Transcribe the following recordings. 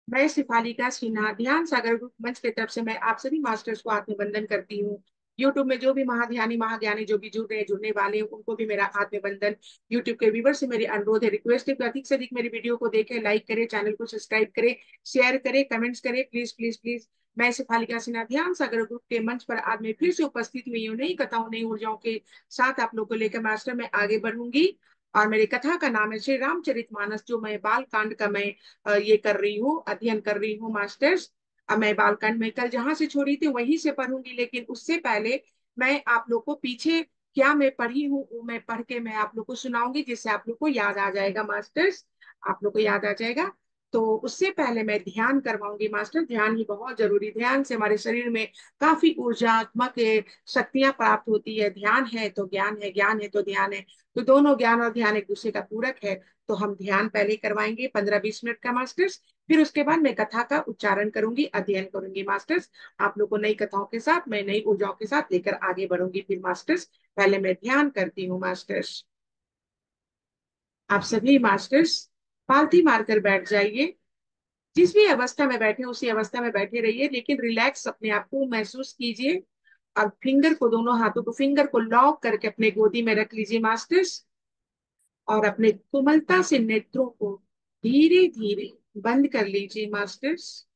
मैं शिफालिका सिन्हा ध्यान सागर ग्रुप मंच की तरफ से मैं आप सभी मास्टर्स को आत्मबंधन करती हूँ। यूट्यूब में जो भी महाध्यानी महाज्ञानी जो भी जुड़ रहे जुड़ने वाले हैं उनको भी मेरा आत्मबंधन। यूट्यूब के व्यूवर से मेरी अनुरोध है, रिक्वेस्ट है कि अधिक से अधिक मेरी वीडियो को देखें, लाइक करें, चैनल को सब्सक्राइब करें, शेयर करें, कमेंट्स करें, प्लीज प्लीज प्लीज। मैं शिफालिका सिन्हा ध्यान सागर ग्रुप के मंच पर आज मैं फिर से उपस्थित हुई हूँ, नई कथाओं नई ऊर्जाओं के साथ आप लोग को लेकर मास्टर मैं आगे बढ़ूंगी। और मेरी कथा का नाम है श्री रामचरितमानस, जो मैं बाल कांड का मैं ये कर रही हूँ, अध्ययन कर रही हूँ मास्टर्स। अब मैं बालकांड में कल जहां से छोड़ी थी वहीं से पढ़ूंगी, लेकिन उससे पहले मैं आप लोग को पीछे क्या मैं पढ़ी हूँ वो मैं पढ़ के मैं आप लोग को सुनाऊंगी, जिससे आप लोग को याद आ जाएगा मास्टर्स। आप लोग को याद आ जाएगा। तो उससे पहले मैं ध्यान करवाऊंगी मास्टर। ध्यान ही बहुत जरूरी, ध्यान से हमारे शरीर में काफी ऊर्जात्मक शक्तियां प्राप्त होती है। ध्यान है तो ज्ञान है, ज्ञान है तो ध्यान है। तो दोनों ज्ञान और ध्यान एक दूसरे का पूरक है। तो हम ध्यान पहले करवाएंगे 15-20 मिनट का मास्टर्स। फिर उसके बाद मैं कथा का उच्चारण करूंगी, अध्ययन करूंगी मास्टर्स। आप लोग को नई कथाओं के साथ मैं नई ऊर्जाओं के साथ लेकर आगे बढ़ूंगी फिर मास्टर्स। पहले मैं ध्यान करती हूँ मास्टर्स। आप सभी मास्टर्स पालथी मारकर बैठ जाइए। जिस भी अवस्था में बैठे उसी अवस्था में बैठे रहिए, लेकिन रिलैक्स अपने आप को महसूस कीजिए। अब फिंगर को, दोनों हाथों को फिंगर को लॉक करके अपने गोदी में रख लीजिए मास्टर्स। और अपने कोमलता से नेत्रों को धीरे धीरे बंद कर लीजिए मास्टर्स।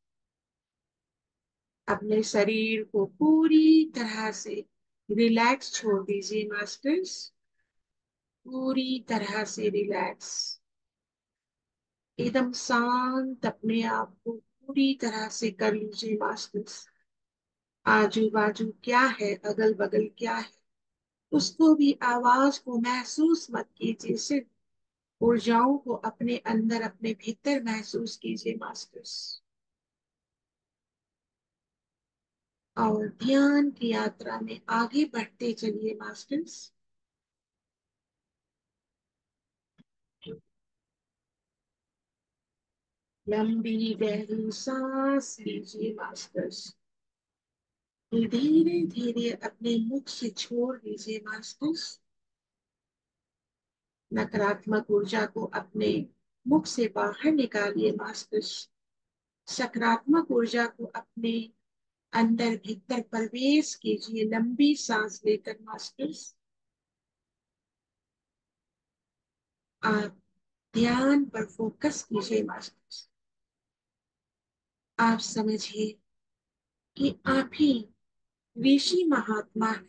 अपने शरीर को पूरी तरह से रिलैक्स छोड़ दीजिए मास्टर्स। पूरी तरह से रिलैक्स, एकदम शांत अपने आप को पूरी तरह से कर लीजिए मास्टर्स। आजू बाजू क्या है, अगल बगल क्या है, उसको भी, आवाज को महसूस मत कीजिए, सिर्फ ऊर्जाओं को अपने अंदर अपने भीतर महसूस कीजिए मास्टर्स। और ध्यान की यात्रा में आगे बढ़ते चलिए मास्टर्स। लंबी गहरी सांस लीजिए मास्टर्स। धीरे धीरे अपने मुख से छोड़ दीजिए मास्टर्स। नकारात्मक ऊर्जा को अपने मुख से बाहर निकालिए मास्टर्स। सकारात्मक ऊर्जा को अपने अंदर भीतर प्रवेश कीजिए लंबी सांस लेकर मास्टर्स। आप ध्यान पर फोकस कीजिए मास्टर्स। आप समझिए कि आप ही ऋषि महात्मा हैं,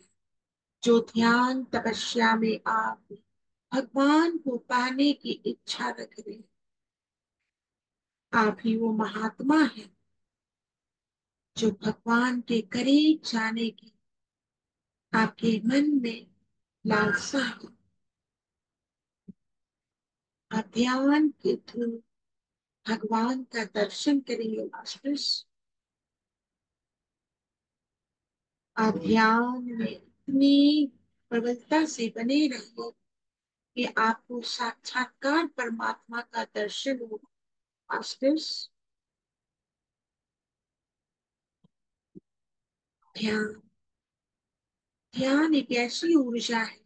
जो ध्यान तपस्या में आप भगवान को पाने की इच्छा रख रहे हैं। आप ही वो महात्मा हैं जो भगवान के करीब जाने की आपके मन में लालसा है। आप ध्यान के थ्रू भगवान का दर्शन करेंगे मास्टर्स। आप ध्यान में इतनी प्रबलता से बने रहिए कि आपको साक्षात्कार परमात्मा का दर्शन हो मास्टर्स। ध्यान, ध्यान एक ऐसी ऊर्जा है,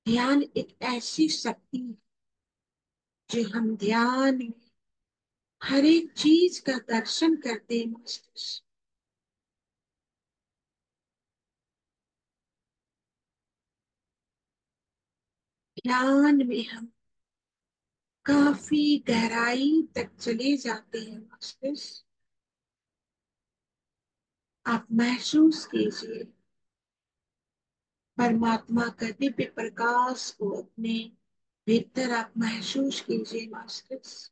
ध्यान एक ऐसी शक्ति है, जो हम ध्यान में हर एक चीज का दर्शन करते हैं मास्टर्स। ध्यान में हम काफी गहराई तक चले जाते हैं मास्टर्स। आप महसूस कीजिए परमात्मा का दिव्य प्रकाश को अपने भीतर आप महसूस कीजिए मास्टर्स।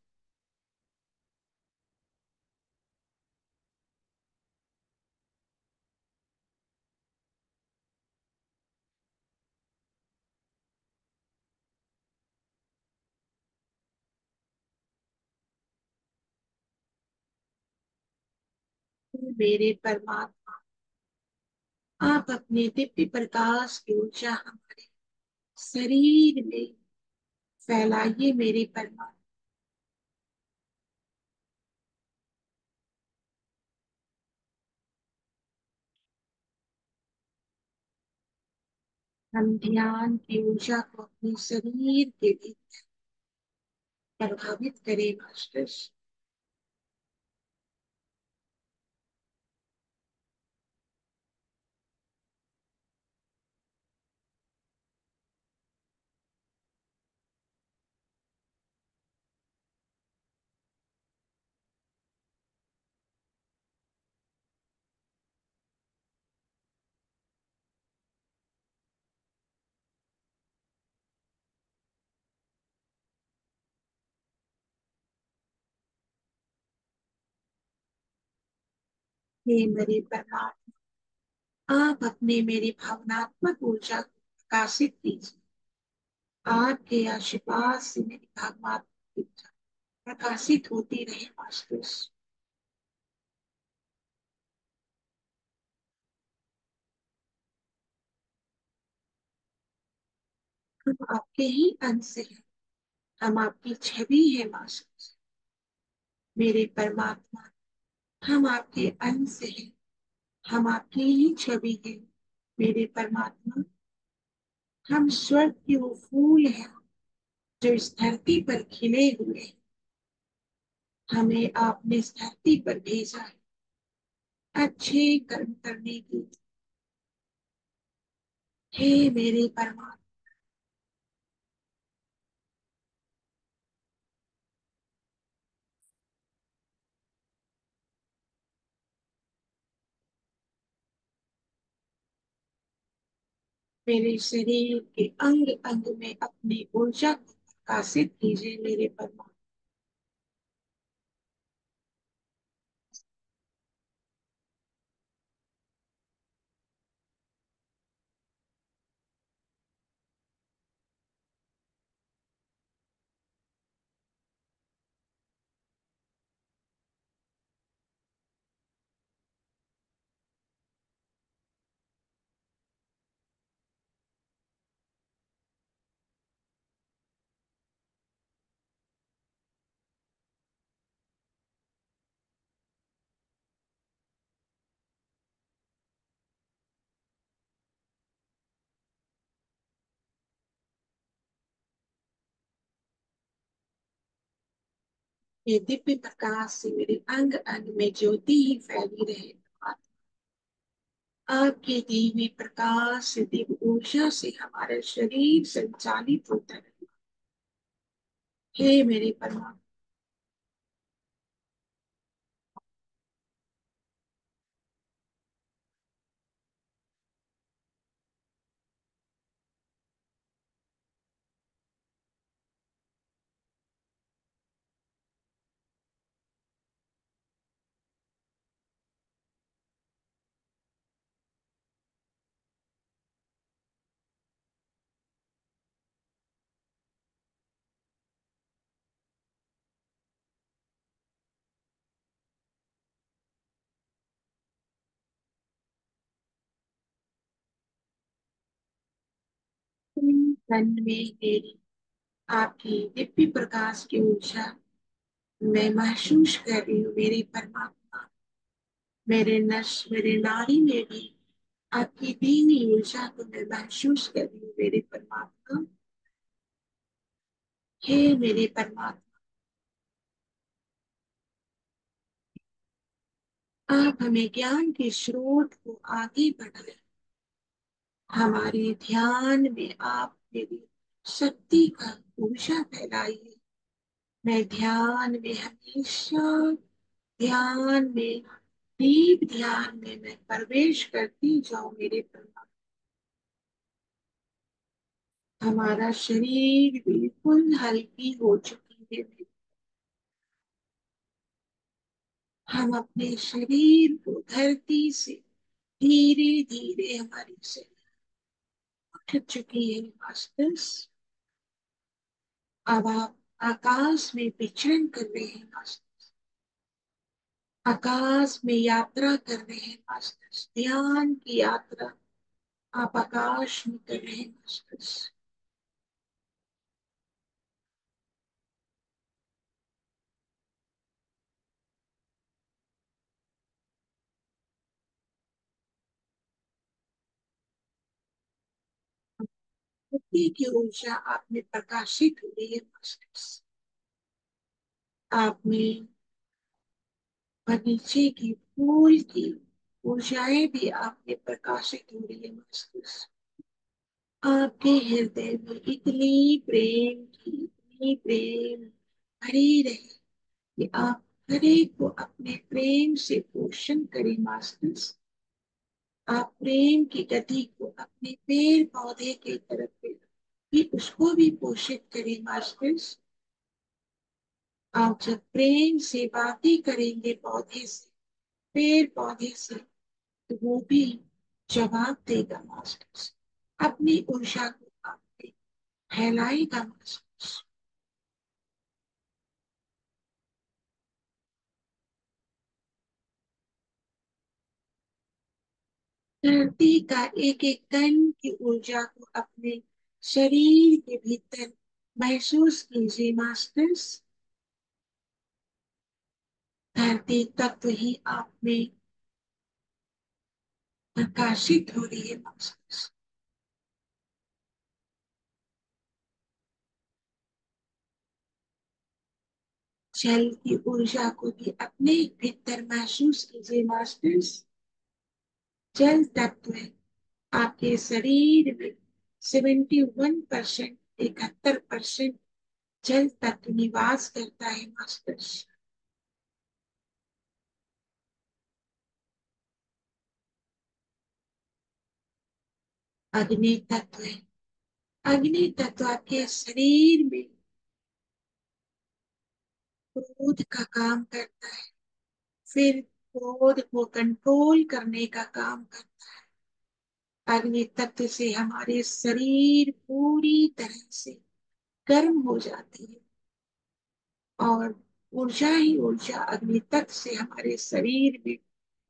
मेरे परमात्मा, आप अपने दिव्य प्रकाश की ऊर्जा हमारे शरीर में फैलाइए मेरे परमात्मा। हम ध्यान की ऊर्जा को अपने शरीर के भी प्रभावित करें मास्टर्स। हे मेरे परमात्मा, आप अपने मेरी भावनात्मक ऊर्जा को प्रकाशित कीजिए। आपके आशीर्वाद से मेरी भावनात्मक ऊर्जा प्रकाशित होती रहे मास्टर। हम आपके ही अंश हैं, हम आपकी छवि है मास्टर। मेरे परमात्मा, हम आपके अंश हैं, हम आपकी ही छवि हैं। मेरे परमात्मा, हम स्वर्ग के वो फूल हैं जो इस धरती पर खिले हुए हैं। हमें आपने इस धरती पर भेजा है अच्छे कर्म करने की। हे मेरे परमात्मा, मेरे शरीर के अंग अंग में अपनी ऊर्जा को प्रकाशित कीजिए मेरे परमात्मा। ये दिव्य प्रकाश से मेरे अंग अंग में ज्योति ही फैली रहे। आपके दिव्य प्रकाश से दिव्य ऊर्जा से हमारा शरीर संचालित होता है। हे मेरे परमात्मा, तन में मेरी आपकी दिव्य प्रकाश की ऊर्जा मैं महसूस कर रही हूँ मेरे परमात्मा। मेरे नस मेरे नाड़ी में भी आपकी दीनी ऊर्जा को मैं महसूस कर रही हूँ मेरे परमात्मा। हे मेरे परमात्मा, आप हमें ज्ञान के स्रोत को आगे बढ़ाए। हमारे ध्यान में आप मेरी शक्ति का ऊर्जा फैलाइए। मैं ध्यान में हमेशा ध्यान में डीप ध्यान में मैं प्रवेश करती जाऊं मेरे परमात्मा। हमारा शरीर बिल्कुल हल्की हो चुकी है। हम अपने शरीर को धरती से धीरे धीरे हमारी शरीर उठ चुकी है मास्टर्स। अब आप आकाश में विचरण कर रहे हैं मास्टर्स। आकाश में यात्रा कर रहे हैं मास्टर्स। ध्यान की यात्रा आप आकाश में कर रहे हैं मास्टर्स। बुद्धि की ऊर्जा आप में प्रकाशित हो रही है मास्टर्स। आप में बगीचे की फूल की ऊर्जाएं भी आप में प्रकाशित हो रही है मास्टर्स। आपके हृदय में इतनी प्रेम भरी रहे कि आप हर एक को अपने प्रेम से पोषण करें मास्टर्स। आप प्रेम की गति को अपने पेड़ पौधे के तरफ भी उसको भी पोषित करें मास्टर्स। आप जब प्रेम से बातें करेंगे पौधे से पेड़ पौधे से, तो वो भी जवाब देगा मास्टर्स। अपनी ऊर्जा को आपने फैलाएगा मास्टर्स। धरती का एक एक कण की ऊर्जा को अपने शरीर के भीतर महसूस कीजिए मास्टर्स। धरती तत्व ही आप में प्रकाशित हो रही है मास्टर्स। जल की ऊर्जा को भी अपने भीतर महसूस कीजिए मास्टर्स। जल तत्व आपके शरीर में 71%, 71% जल तत्व निवास करता है मास्टर्स। अग्नि तत्व है। अग्नि तत्व आपके शरीर में क्रोध का काम करता है, फिर क्रोध को कंट्रोल करने का काम करता है। अग्नि तत्व से हमारे शरीर पूरी तरह से गर्म हो जाती है, और ऊर्जा ही ऊर्जा अग्नि तत्व से हमारे शरीर में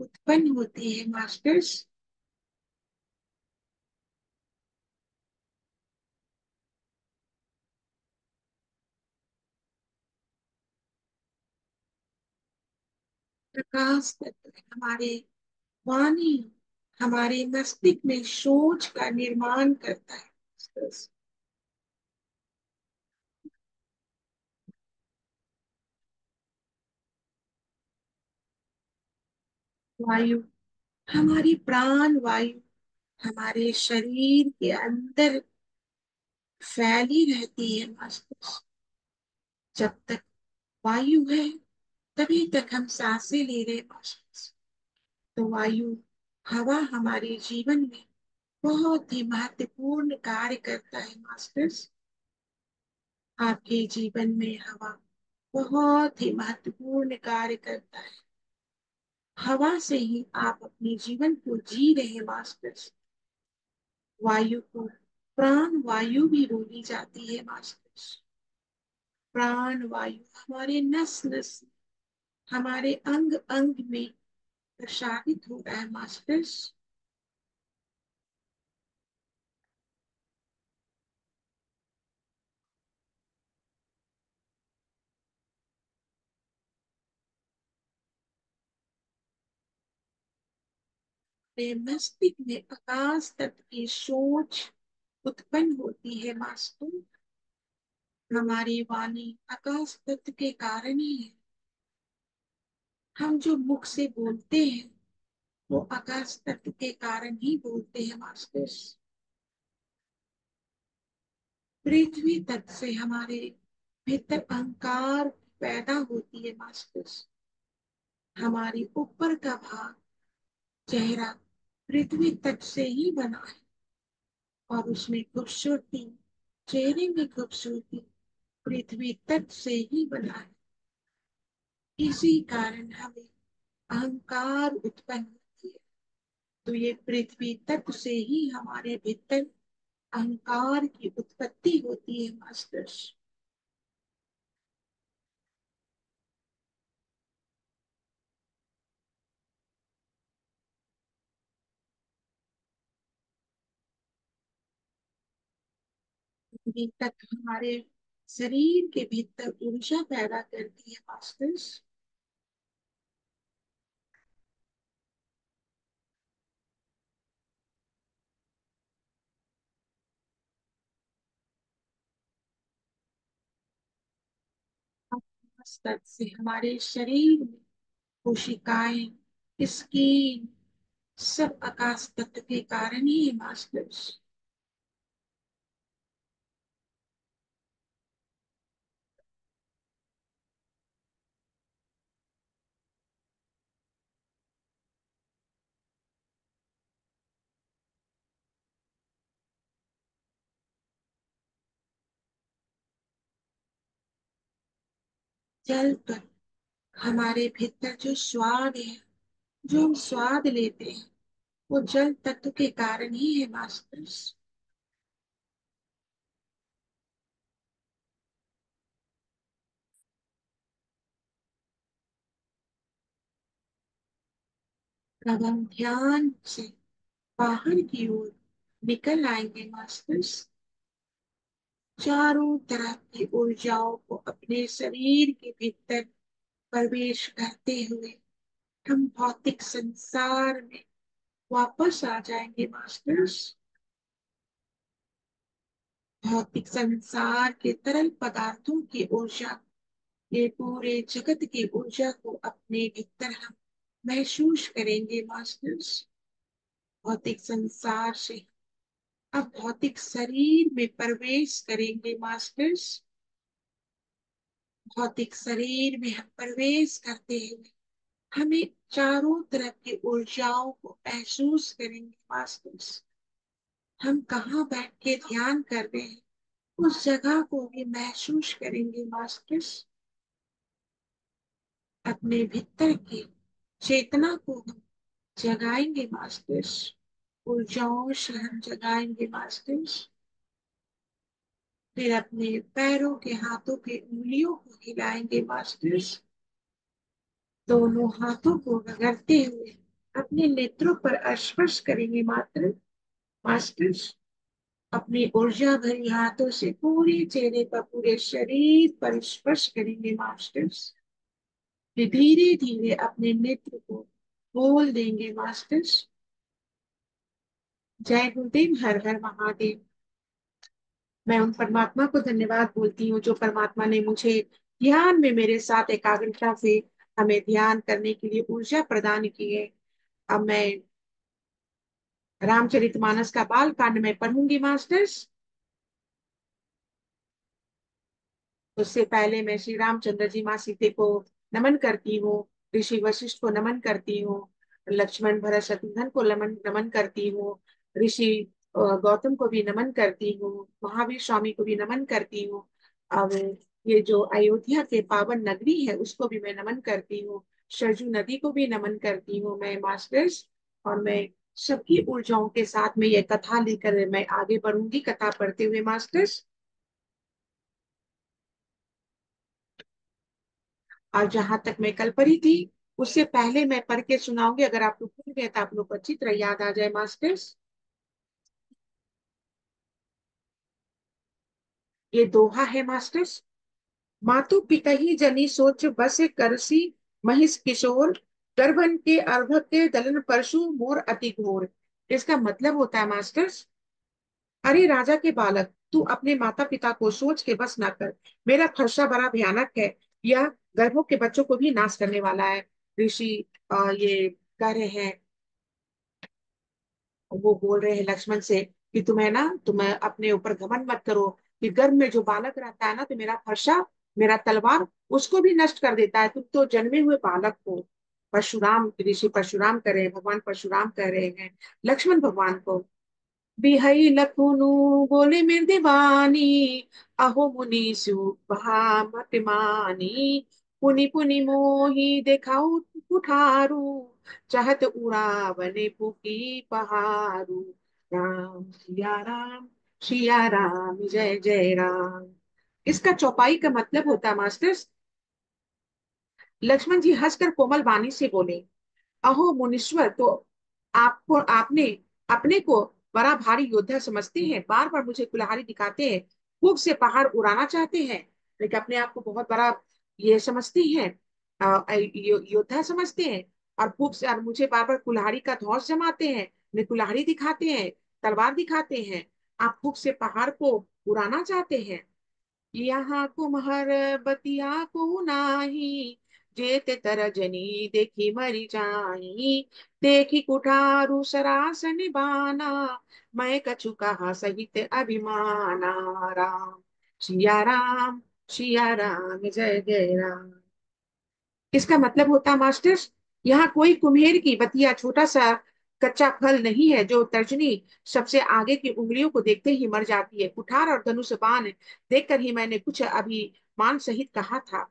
उत्पन्न होती है मास्टर्स। प्रकाश तत्व हमारे वाणी, हमारे मस्तिष्क में सोच का निर्माण करता है मास्टर्स। वायु, हमारी प्राण वायु हमारे शरीर के अंदर फैली रहती है मस्तिष्क। जब तक वायु है तभी तक हम सांसें ले रहे मस्तिष्क। तो वायु, हवा हमारे जीवन में बहुत ही महत्वपूर्ण कार्य करता है मास्टर्स। आपके जीवन में हवा बहुत ही महत्वपूर्ण कार्य करता है। हवा से ही आप अपने जीवन को जी रहे हैं मास्टर्स। वायु को प्राण वायु भी बोली जाती है मास्टर्स। प्राण वायु हमारे नस नस, हमारे अंग अंग में प्रसारित हो रहा है मास्टर्स। अपने मस्तिष्क में आकाश तत्व की सोच उत्पन्न होती है मास्टर। हमारी वाणी आकाश तत्व के कारण ही है। हम जो मुख से बोलते हैं वो आकाश तत्व के कारण ही बोलते हैं मास्टर्स। पृथ्वी तत्व से हमारे भीतर अहंकार पैदा होती है मास्टर्स। हमारी ऊपर का भाग, चेहरा, पृथ्वी तत्व से ही बना है, और उसमें खूबसूरती, चेहरे में खूबसूरती पृथ्वी तत्व से ही बना है। इसी कारण हमें अहंकार उत्पन्न होती है। तो ये पृथ्वी तत्व से ही हमारे भीतर अहंकार की उत्पत्ति होती है मास्टर्स। पृथ्वी तत्व हमारे शरीर के भीतर ऊर्जा पैदा करती है मास्टर्स। आकाश तत्व से हमारे शरीर में कोशिकाएं, स्किन, सब आकाश तत्व के कारण ही है मास्टर्स। जल तत्व हमारे भीतर जो स्वाद है जो हम स्वाद लेते हैं वो जल तत्व के कारण ही है मास्टर्स। अब हम ध्यान से बाहर की ओर निकल आएंगे मास्टर्स। चारों तरफ की ऊर्जाओं को अपने शरीर के भीतर प्रवेश करते हुए हम भौतिक संसार में वापस आ जाएंगे मास्टर्स। भौतिक संसार के तरल पदार्थों की ऊर्जा, ये पूरे जगत की ऊर्जा को अपने भीतर हम महसूस करेंगे मास्टर्स। भौतिक संसार से अब भौतिक शरीर में प्रवेश करेंगे मास्टर्स। भौतिक शरीर में हम प्रवेश करते हुए हमें चारों तरफ की ऊर्जाओं को महसूस करेंगे मास्टर्स। हम कहाँ बैठ के ध्यान कर रहे हैं उस जगह को भी महसूस करेंगे मास्टर्स। अपने भीतर की चेतना को हम जगाएंगे मास्टर्स। ऊर्जाओं से हम जगाएंगे मास्टर्स। फिर अपने पैरों के हाथों के उंगलियों को हिलाएंगे मास्टर्स। दोनों हाथों को रगड़ते हुए अपने नेत्रों पर स्पर्श करेंगे मास्टर्स। अपनी ऊर्जा भरी हाथों से पूरे चेहरे पर, पूरे शरीर पर स्पर्श करेंगे मास्टर्स। फिर धीरे धीरे अपने नेत्र को खोल देंगे मास्टर्स। जय गुरुदेव, हर हर महादेव। मैं उन परमात्मा को धन्यवाद बोलती हूँ जो परमात्मा ने मुझे ध्यान में मेरे साथ एकाग्रता से हमें ध्यान करने के लिए ऊर्जा प्रदान की है। अब मैं रामचरितमानस का बाल कांड में पढ़ूंगी मास्टर्स। उससे पहले मैं श्री रामचंद्र जी, माँ सीते को नमन करती हूँ। ऋषि वशिष्ठ को नमन करती हूँ। लक्ष्मण भरत शत्रुघ्न को नमन नमन करती हूँ। ऋषि गौतम को भी नमन करती हूँ। महावीर स्वामी को भी नमन करती हूँ। अब ये जो अयोध्या के पावन नगरी है उसको भी मैं नमन करती हूँ। सरजू नदी को भी नमन करती हूँ मैं मास्टर्स। और मैं सबकी ऊर्जाओं के साथ में ये कथा लेकर मैं आगे बढ़ूंगी, कथा पढ़ते हुए मास्टर्स। और जहां तक मैं कल पढ़ी थी उससे पहले मैं पढ़ के सुनाऊंगी। अगर आप लोग भूल गए तो आप लोग को अच्छी तरह याद आ जाए मास्टर्स। ये दोहा है मास्टर्स। मातु पितहि जनि सोच बस करसी, महिष किशोर गर्भन के अर्भ के दलन परशु मोर अति घोर। इसका मतलब होता है मास्टर्स, अरे राजा के बालक, तू अपने माता पिता को सोच के बस ना कर। मेरा फरसा बड़ा भयानक है। यह गर्भों के बच्चों को भी नाश करने वाला है। ऋषि ये कह रहे हैं, वो बोल रहे हैं लक्ष्मण से कि तुम अपने ऊपर घमंड मत करो। कि गर्भ में जो बालक रहता है ना, तो मेरा फरसा, मेरा तलवार उसको भी नष्ट कर देता है। तुम तो जन्मे हुए बालक हो। परशुराम, ऋषि परशुराम कर रहे हैं, भगवान परशुराम कह रहे हैं लक्ष्मण भगवान को। बिहई लखुनु बोले मृदवानी, अहो मुनीसु मत मानी। पुनि पुनि मोहि देखाऊ कुठारू, चाहत उड़ावने पुकी पहारू। राम सिया राम, सिया राम जय जय राम। इसका चौपाई का मतलब होता है मास्टर्स, लक्ष्मण जी हंसकर कोमल वाणी से बोले, अहो मुनीश्वर, तो आपको आपने अपने को बड़ा भारी योद्धा समझते हैं, बार बार मुझे कुल्हाड़ी दिखाते हैं, खूब से पहाड़ उड़ाना चाहते हैं, लेकिन अपने आप को बहुत बड़ा ये समझते हैं, योद्धा समझते हैं। और खूब से और मुझे बार बार कुल्हाड़ी का धौंस जमाते हैं, ने कुल्हाड़ी दिखाते हैं, तलवार दिखाते हैं। आप खूब से पहाड़ को उड़ाना चाहते हैं। यहाँ कुम्हर बतिया को नाही, जेते तरजनी देखी मरी जाई। देखी कुठारू सरासन बाना, मैं कछु कहा सहित अभिमाना। राम सिया राम, सिया राम जय जय राम। इसका मतलब होता है मास्टर्स, यहाँ कोई कुम्हेर की बतिया, छोटा सा कच्चा फल नहीं है जो तर्जनी सबसे आगे की उंगलियों को देखते ही मर जाती है। कुठार और धनुष बाण देखकर ही मैंने कुछ अभिमान सहित कहा था।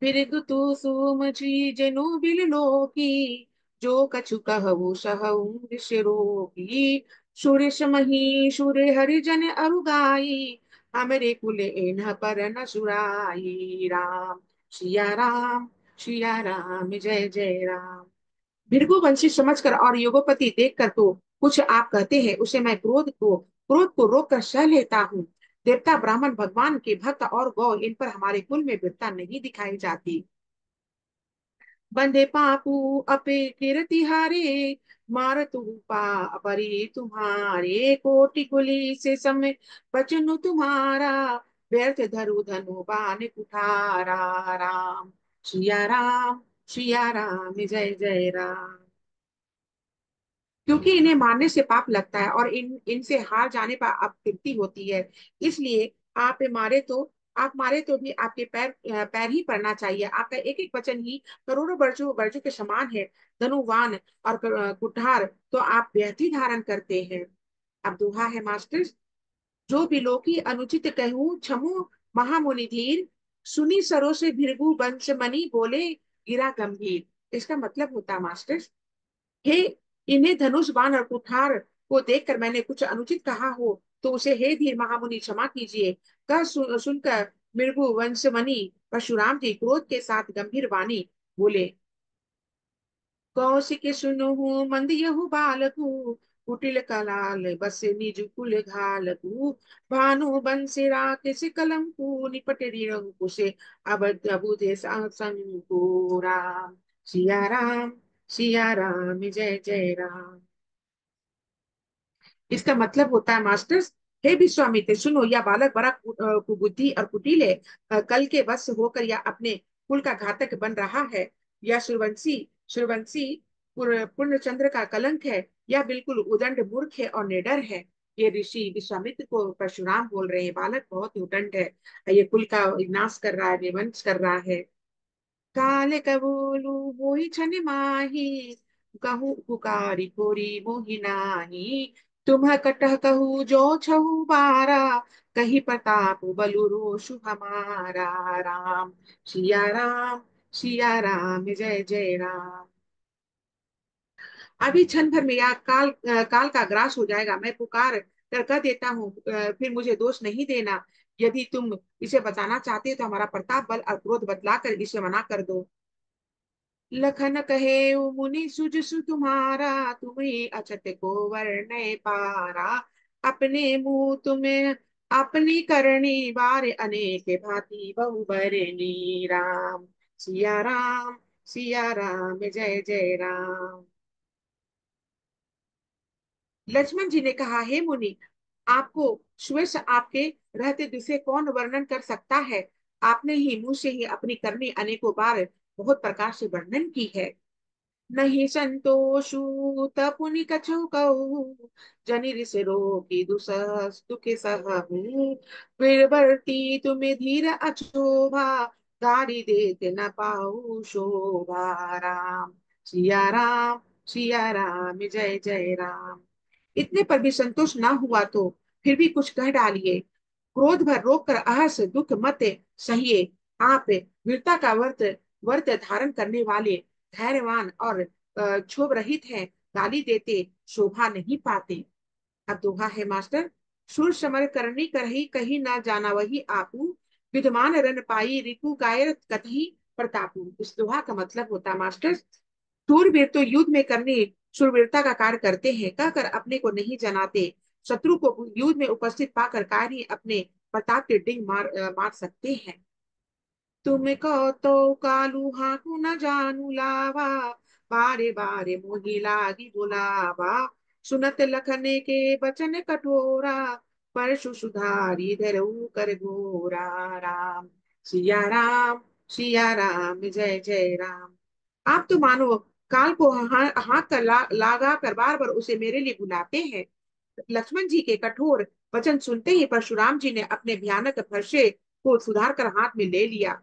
बिरगु तू सुमची जनु बिल लोकी, जो कछु कहु सहु ऋष रोगी। सुरेश मही सुरे हरिजन अरुगाई, हमरे कुल एन पर न सुराई। राम सिया राम, सिया राम, जय जय राम। भृगुवंशी समझकर और योगोपति देखकर तो कुछ आप कहते हैं, उसे मैं क्रोध को रोक कर सह लेता हूँ। देवता ब्राह्मण भगवान के भक्त और गौ, इन पर हमारे कुल में वीरता नहीं दिखाई जाती। बंदे पापू अपे कीर्ति हारे, मार तू परी तुम्हारे। कोटि कुली से समय बचनु तुम्हारा, व्यर्थ धरु धनु बान कुठारा। राम सिया राम, सिया राम, जय जय राम। क्योंकि इन्हें मारने से पाप लगता है और इनसे हार जाने पर अपतृप्ति होती है, इसलिए आप मारे तो आप मारे तो भी आपके पैर ही पड़ना चाहिए। आपका एक एक वचन ही करोड़ों वर्जों वर्जों के समान है। धनुवान और कुठार तो आप व्यर्थी धारण करते हैं। अब दोहा है मास्टर। जो बिलोकी अनुचित कहूँ छमु महामुनि धीर, सुनी सरो से भृगु बंश मणि बोले गिरा गंभीर। इसका मतलब होता है मास्टर, हे, इन्हें धनुष बाण और कुठार को देखकर मैंने कुछ अनुचित कहा हो तो उसे हे धीर महामुनि क्षमा कीजिए। सुनकर मृगु वंशमणि परशुराम जी क्रोध के साथ गंभीर वाणी बोले, कौशिक सुनहु मंद यहु बालकु, कुटिल कलाल बस निज कुल घालकु। भानु बंसी राकेश कलंकु, निपट रिरंकु से अब अबुधे संकु। राम सिया राम, सिया राम, जय जय राम। इसका मतलब होता है मास्टर्स, हे विश्वामित्र सुनो, यह बालक बड़ा कुबुद्धि और कुटिल है। कल के वश होकर यह अपने कुल का घातक बन रहा है। यह सूर्यवंशी पूर्णचंद्र का कलंक है। यह बिल्कुल उदंड मूर्ख है और निडर है। ये ऋषि विश्वामित्र को परशुराम बोल रहे हैं, बालक बहुत ही उदंड है। ये कुल का विनाश कर रहा है, विध्वंस कर रहा है। काल कबूलु मोहि छन माही, कहूँ पुकारी कोरी मोहि नाही। तुम्ह कटह कहू जो छहु बारा, कही प्रताप बलु रोषु हमारा। राम सिया राम, सिया राम, जय जय राम। अभी क्षण भर में यह काल का ग्रास हो जाएगा। मैं पुकार कर कह देता हूँ, फिर मुझे दोष नहीं देना। यदि तुम इसे बचाना चाहते हो तो हमारा प्रताप बल और क्रोध बतला कर इसे मना कर दो। लखन कहे मुनि सुजसु तुम्हारा, तुम्हें अचत को वर्णय पारा। अपने मुंह तुम्हें अपनी करनी बार, अनेक भांति बहु बरनी। राम सिया राम, सिया राम, जय जय राम। लक्ष्मण जी ने कहा, हे मुनि, आपको श्वेश आपके रहते दूसरे कौन वर्णन कर सकता है। आपने ही मुंह से ही अपनी करनी अनेकों बार बहुत प्रकार से वर्णन की है। नहीं संतोषु तपुनि कछु कहूँ, जनि रिस रोगी दुसह दुखे सहूँ। बीरबरती तुम्हें धीर अछोभा, गारी देते न पाऊ शोभा। राम सिया राम, सिया राम, जय जय राम। इतने पर भी संतोष ना हुआ तो फिर भी कुछ कह डालिए। क्रोध भर रोक कर अहस दुख मत सहिए। आप वीरता का वर्त धारण करने वाले धैर्यवान और क्षोभ रहित हैं। गाली देते शोभा नहीं पाते। अब दोहा है मास्टर। सुर समर करनी करही कहीं ना जाना वही आपू, विद्यमान रन पाई रिपु गाय कतही प्रतापू। इस दोहा का मतलब होता है मास्टर, शूरवीर तो युद्ध में करने शूरवीरता का कार्य करते हैं, कहकर अपने को नहीं जनाते। शत्रु को युद्ध में उपस्थित पाकर कार्य अपने प्रताप के डिंग मार सकते हैं। तुम को तो कालू हाकू न जानू लावा, बारे बारे मोही लागी बुलावा। सुनत लखने के बचन कठोरा, परशु सुधारी धरऊ कर घोरा। राम सिया राम, सिया राम, जय जय राम। आप तो मानो काल को हाँक कर लागा कर बार बार उसे मेरे लिए बुलाते हैं। लक्ष्मण जी के कठोर वचन सुनते ही परशुराम जी ने अपने भयानक फरसे को सुधार कर हाथ में ले लिया।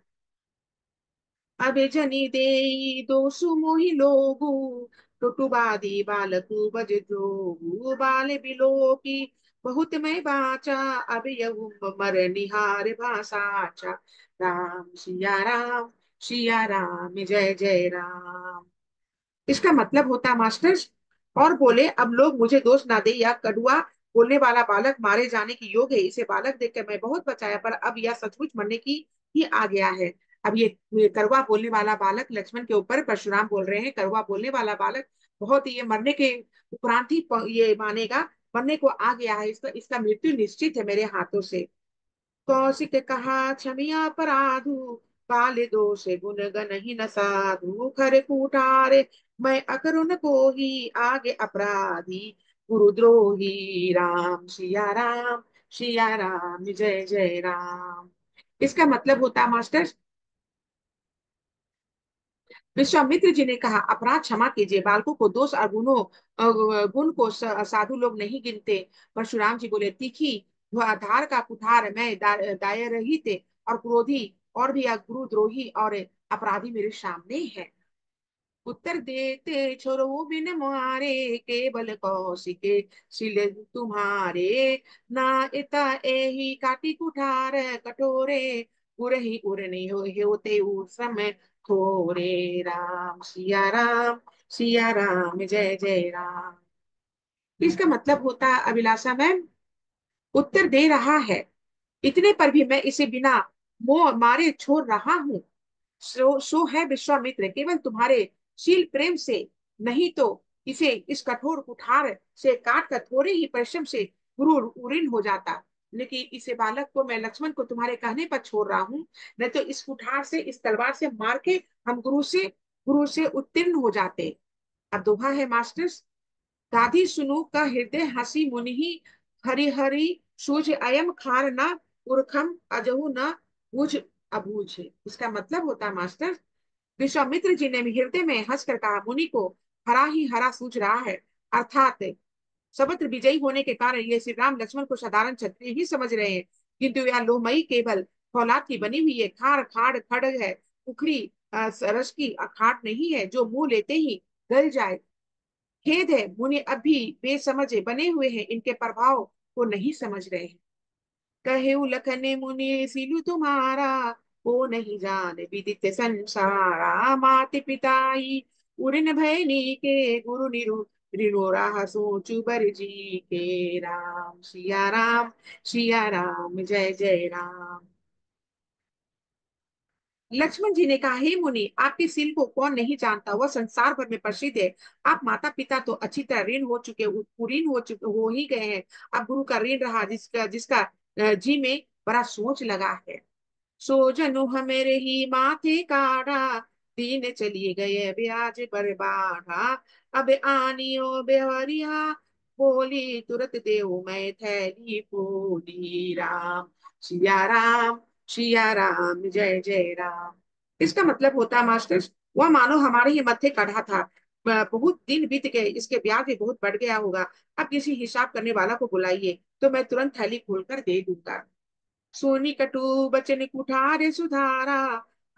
अबे जनी दे दोसु मोहि लोगु, टुटुबादी बालकु बज जोगु। बाल बिलो की बहुत मैं बाचा, अब यहु मर निहार भाषाचा। राम सिया राम, सिया राम जय जय राम। इसका मतलब होता मास्टर्स, और बोले अब लोग मुझे दोष ना दे, या कड़ुआ बोलने वाला बालक मारे जाने की योग है। इसे बालक देखकर मैं बहुत बचाया, पर अब यह सचमुच मरने की ही आ गया है। अब ये कड़वा बोलने वाला बालक लक्ष्मण के ऊपर परशुराम बोल रहे हैं, कड़वा बोलने वाला बालक बहुत ही, ये मरने के उपरांत ही ये मानेगा, मरने को आ गया है, इसका इसका मृत्यु निश्चित है मेरे हाथों से। कौशिक कहा क्षमिया अपराधु, काले दोष गुण गण ही न साधु, खरे कूठारे मैं अकरुण को ही, आगे अपराधी गुरुद्रोही। राम सिया राम, सिया राम जय जय राम। इसका मतलब होता मास्टर, विश्वामित्र जी ने कहा अपराध क्षमा कीजिए, बालकों को दोष और गुण को साधु लोग नहीं गिनते। परशुराम जी बोले तीखी धार का कुठार मैं दायर रहित, और क्रोधी और भी गुरुद्रोही और अपराधी मेरे सामने है। उत्तर देते छोरो बिन मारे, केवल कौशिके सिल तुम्हारे, ना इता एही काटी कुठार कठोरे, उरही उरनी होते उस समय थोरे। राम सिया राम, सिया राम जय जय राम। इसका मतलब होता है अभिलाषा मैम, उत्तर दे रहा है, इतने पर भी मैं इसे बिना मोह मारे छोड़ रहा हूँ। सो है विश्वामित्र, केवल तुम्हारे शील प्रेम से, नहीं तो इसे इस कठोर कुठार से काट कर थोड़े ही परिश्रम से गुरु उरीन हो जाता। लेकिन इसे बालक को मैं लक्ष्मण को तुम्हारे कहने पर छोड़ रहा हूँ, नहीं तो इस कुठार से, इस तलवार से मार के हम गुरु से उत्तीर्ण हो जाते। अब दोहा है मास्टर्स, गाधी सुनु का हृदय हसी मुनि, हरि हरि सूझ अयम खार न, उर्खम अजहु न बुझ अबूझ। इसका मतलब होता है मास्टर, विश्वामित्र जी ने हृदय में हंसकर कहा मुनि को हरा ही हरा सूझ रहा है, अर्थात समुद्र विजयी होने के कारण ये श्री राम लक्ष्मण को साधारण क्षत्रिय ही समझ रहे हैं, किंतु यह लोहमयी केवल फौलाद की बनी हुई है, खार खाड़ खड़ग है, उखड़ी रस की अखाट नहीं है जो मुंह लेते ही गल जाए। खेद है मुनि अब भी बेसमझ बने हुए हैं, इनके प्रभाव को नहीं समझ रहे हैं। कहे लखन मुनि सिलु तुम्हारा, को नहीं जान विदित संसारा, मात पिताई उड़न भयनी के, गुरु निरु रिनोरा सोचु बर जी के। राम सिया राम, सिया राम जय जय राम। लक्ष्मण जी ने कहा हे मुनि, आपके सील को कौन नहीं जानता, वह संसार भर में प्रसिद्ध है। आप माता पिता तो अच्छी तरह ऋण हो चुके, कुलीन हो चुके, हो ही गए हैं। अब गुरु का ऋण रहा, जिसका जिसका जी में बड़ा सोच लगा है। सो जनु हमेरे ही माथे काढ़ा, दीन चलिए गए ब्याज पर बाढ़ा, अब आनियो बेवरिया, बोली तुरत देव मैं थैली बोली। राम सिया राम, सिया राम जय जय राम। इसका मतलब होता है मास्टर्स, वह मानो हमारे ही मत्थे कढ़ा था, बहुत दिन बीत गए, इसके ब्याज भी बहुत बढ़ गया होगा। अब किसी हिसाब करने वाला को बुलाइए, तो मैं तुरंत थैली खोलकर दे दूंगा। सोनी कटु बचन कुठारे सुधारा,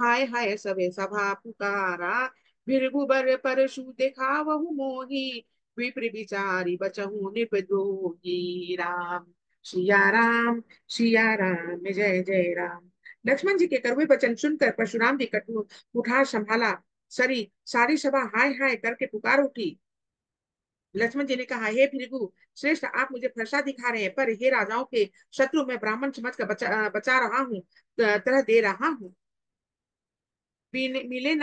हाय हाय सबे सभा पुकारा, भृगु बर परशु देखा वहु मोही, विप्र विचारी बचहु निप द्रोही। राम सिया राम, सिया राम जय जय राम। लक्ष्मण जी के कड़वे वचन सुनकर परशुराम जी कटु कुठार संभाला, सरी सारी सभा हाय हाय करके पुकार उठी। लक्ष्मण जी ने कहा हे भृगु श्रेष्ठ, आप मुझे फरसा दिखा रहे हैं, पर हे राजाओं के शत्रु मैं ब्राह्मण समझ कर बचा रहा हूँ, तरह दे रहा हूँ। मिले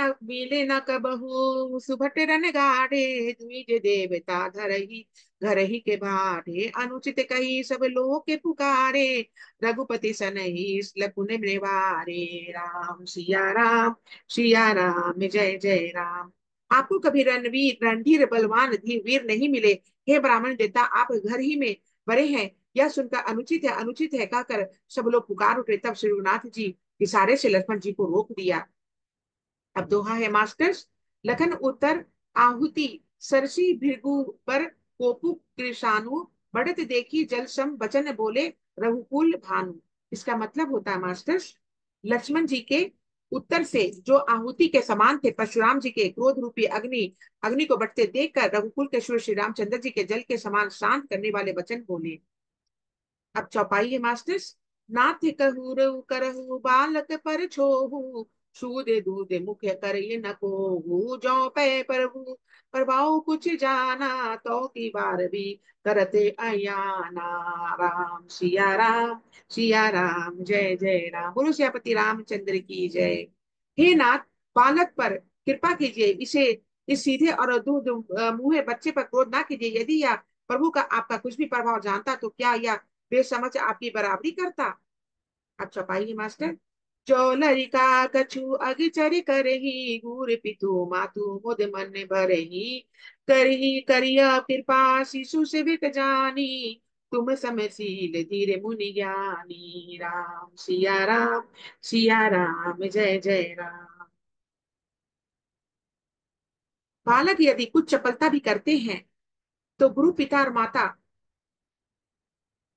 न कबहू सुभट रन गाढ़े, द्विज देवता घर ही के भाटे, अनुचित कही सब लोग के पुकारे, रघुपति सनहि लकुन निवारे। राम सिया राम, सिया राम जय जय राम। आपको कभी रणवीर रणधीर बलवान वीर नहीं मिले, हे ब्राह्मण देवता आप घर ही में बड़े हैं, यह सुनकर अनुचित है, अनुचित है कहकर सब लोग पुकार उठे। तब श्री रघुनाथ जी इशारे से लक्ष्मण जी को रोक दिया। अब दोहा है मास्टर्स, लखन उत्तर आहुति सरसी भृगु पर कोपु कृषाणु, बढ़त देखी जल सम बचन बोले रघुकुल भानु। इसका मतलब होता है मास्टर्स, लक्ष्मण जी के उत्तर से जो आहुति के समान थे, परशुराम जी के क्रोध रूपी अग्नि अग्नि को बढ़ते देखकर रघुकुल के सूर्य श्री रामचंद्र जी के जल के समान शांत करने वाले वचन बोले। अब चौपाई है मास्टर्स, नाथ कहूर करहु बालक पर छोहू, सूदे दूधे मुख कर ये न को जो पे प्रभु प्रभाव कुछ जाना तो की बार भी करते अयाना। राम सिया राम जय जय राम। बोलो सियापति रामचंद्र की जय। हे नाथ, बालक पर कृपा कीजिए, इसे इस सीधे और दूध मुंहे बच्चे पर क्रोध ना कीजिए। यदि यह प्रभु का आपका कुछ भी प्रभाव जानता तो क्या यह बेसमझ आपकी बराबरी करता। अच्छा पाइए मास्टर। जो लरिका कछु अगिचर करही गुर पितु मातु मुद मन भरही करही करिया कृपा शिशु सेविक जानी तुम समशील धीरे मुनि ज्ञानी। राम सिया राम जय जय राम। बालक यदि कुछ चपलता भी करते हैं तो गुरु पिता और माता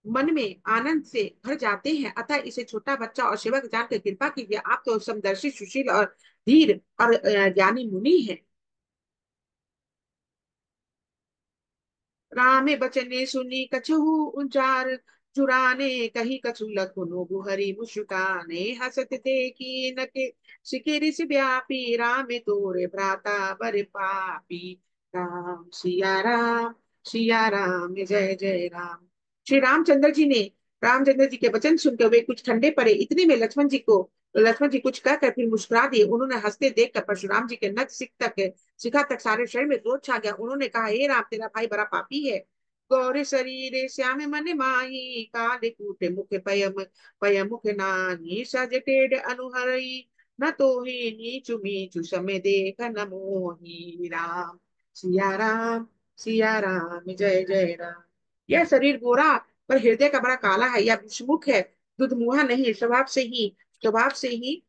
मन में आनंद से भर जाते हैं। अतः इसे छोटा बच्चा और सेवक जानकर कृपा कीजिए। आप तो समदर्शी सुशील और धीर और ज्ञानी मुनि हैं। राम बचने सुनी कछहु उचार चुराने कही कछु लखनु गुहरी मुस्काने हसत देखी न के सिकिर व्यापी राम तोरे भ्राता बर पापी। राम सिया राम जय जय राम। श्री रामचंद्र जी ने रामचंद्र जी के वचन सुनकर वे कुछ ठंडे पड़े। इतने में लक्ष्मण जी कुछ कहकर फिर मुस्कुरा दिए। उन्होंने हंसते देखकर परशुराम जी के नख शिखा तक सारे शरीर में क्रोध छा गया। उन्होंने कहा, हे राम, तेरा भाई बड़ा पापी है। गौर शरीर श्याम मन माही काले कूटे मुख पयम पय मुख नानी सज टेढ़ अनुहरई न तो ही नीचु मीचु समय देख न मोही। सिया राम जय जय राम। यह शरीर गोरा पर हृदय का बड़ा काला है। यह विषमुख है, दुधमुहा नहीं, स्वभाव से ही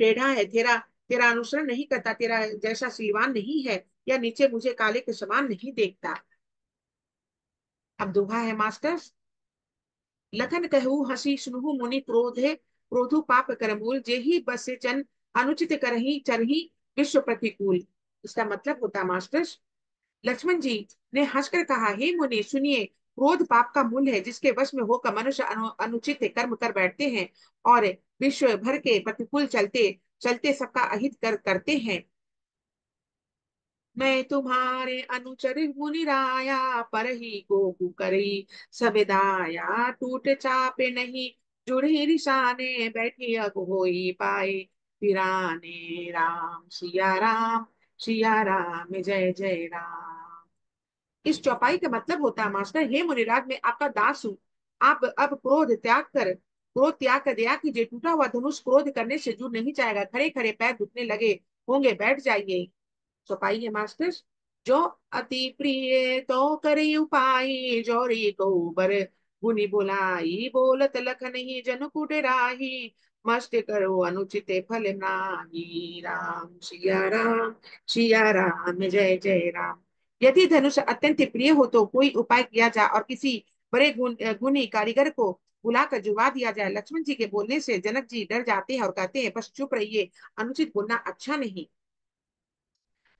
टेढ़ा है। तेरा तेरा अनुसरण नहीं करता, तेरा जैसा सीलवान नहीं है। या नीचे मुझे काले के समान नहीं देखता। अब दोहा है मास्टर। लखन कहू हसी सुनहु मुनि क्रोधे क्रोधु पाप कर मूल जेहि बस चन अनुचित करही चरही विश्व प्रतिकूल। इसका मतलब होता मास्टर, लक्ष्मण जी ने हंसकर कहा, हे मुनि सुनिए, क्रोध पाप का मूल है जिसके वश में होकर मनुष्य अनुचित कर्म कर बैठते हैं और विश्व भर के प्रतिकूल चलते चलते सबका अहित करते हैं। मैं तुम्हारे अनुचर मुनि राया पर ही को करी सबेदाया टूट चापे नहीं जुड़े रिसाने बैठे अब होई पाए पिराने। सिया राम जय जय राम। इस चौपाई का मतलब होता है मास्टर, हे मुनिराज, मैं आपका दास हूँ। आप अब क्रोध त्याग कर दया कीजिए। टूटा हुआ धनुष क्रोध करने से जुड़ नहीं जाएगा। खड़े खड़े पैर दुखने लगे होंगे, बैठ जाइए। चौपाई है मास्टर। जो अति प्रिय तो करे उपाय जोरी को बर गुनी बुलाई बोलत लख नहीं जन कुट राही मस्त करो अनुचित फल नाही। सिया राम जय जय राम। यदि धनुष अत्यंत प्रिय हो तो कोई उपाय किया जाए और किसी बड़े गुणी कारीगर को बुलाकर जुड़वा दिया जाए। लक्ष्मण जी के बोलने से जनक जी डर जाते हैं और कहते हैं, बस चुप रहिए, अनुचित बोलना अच्छा नहीं।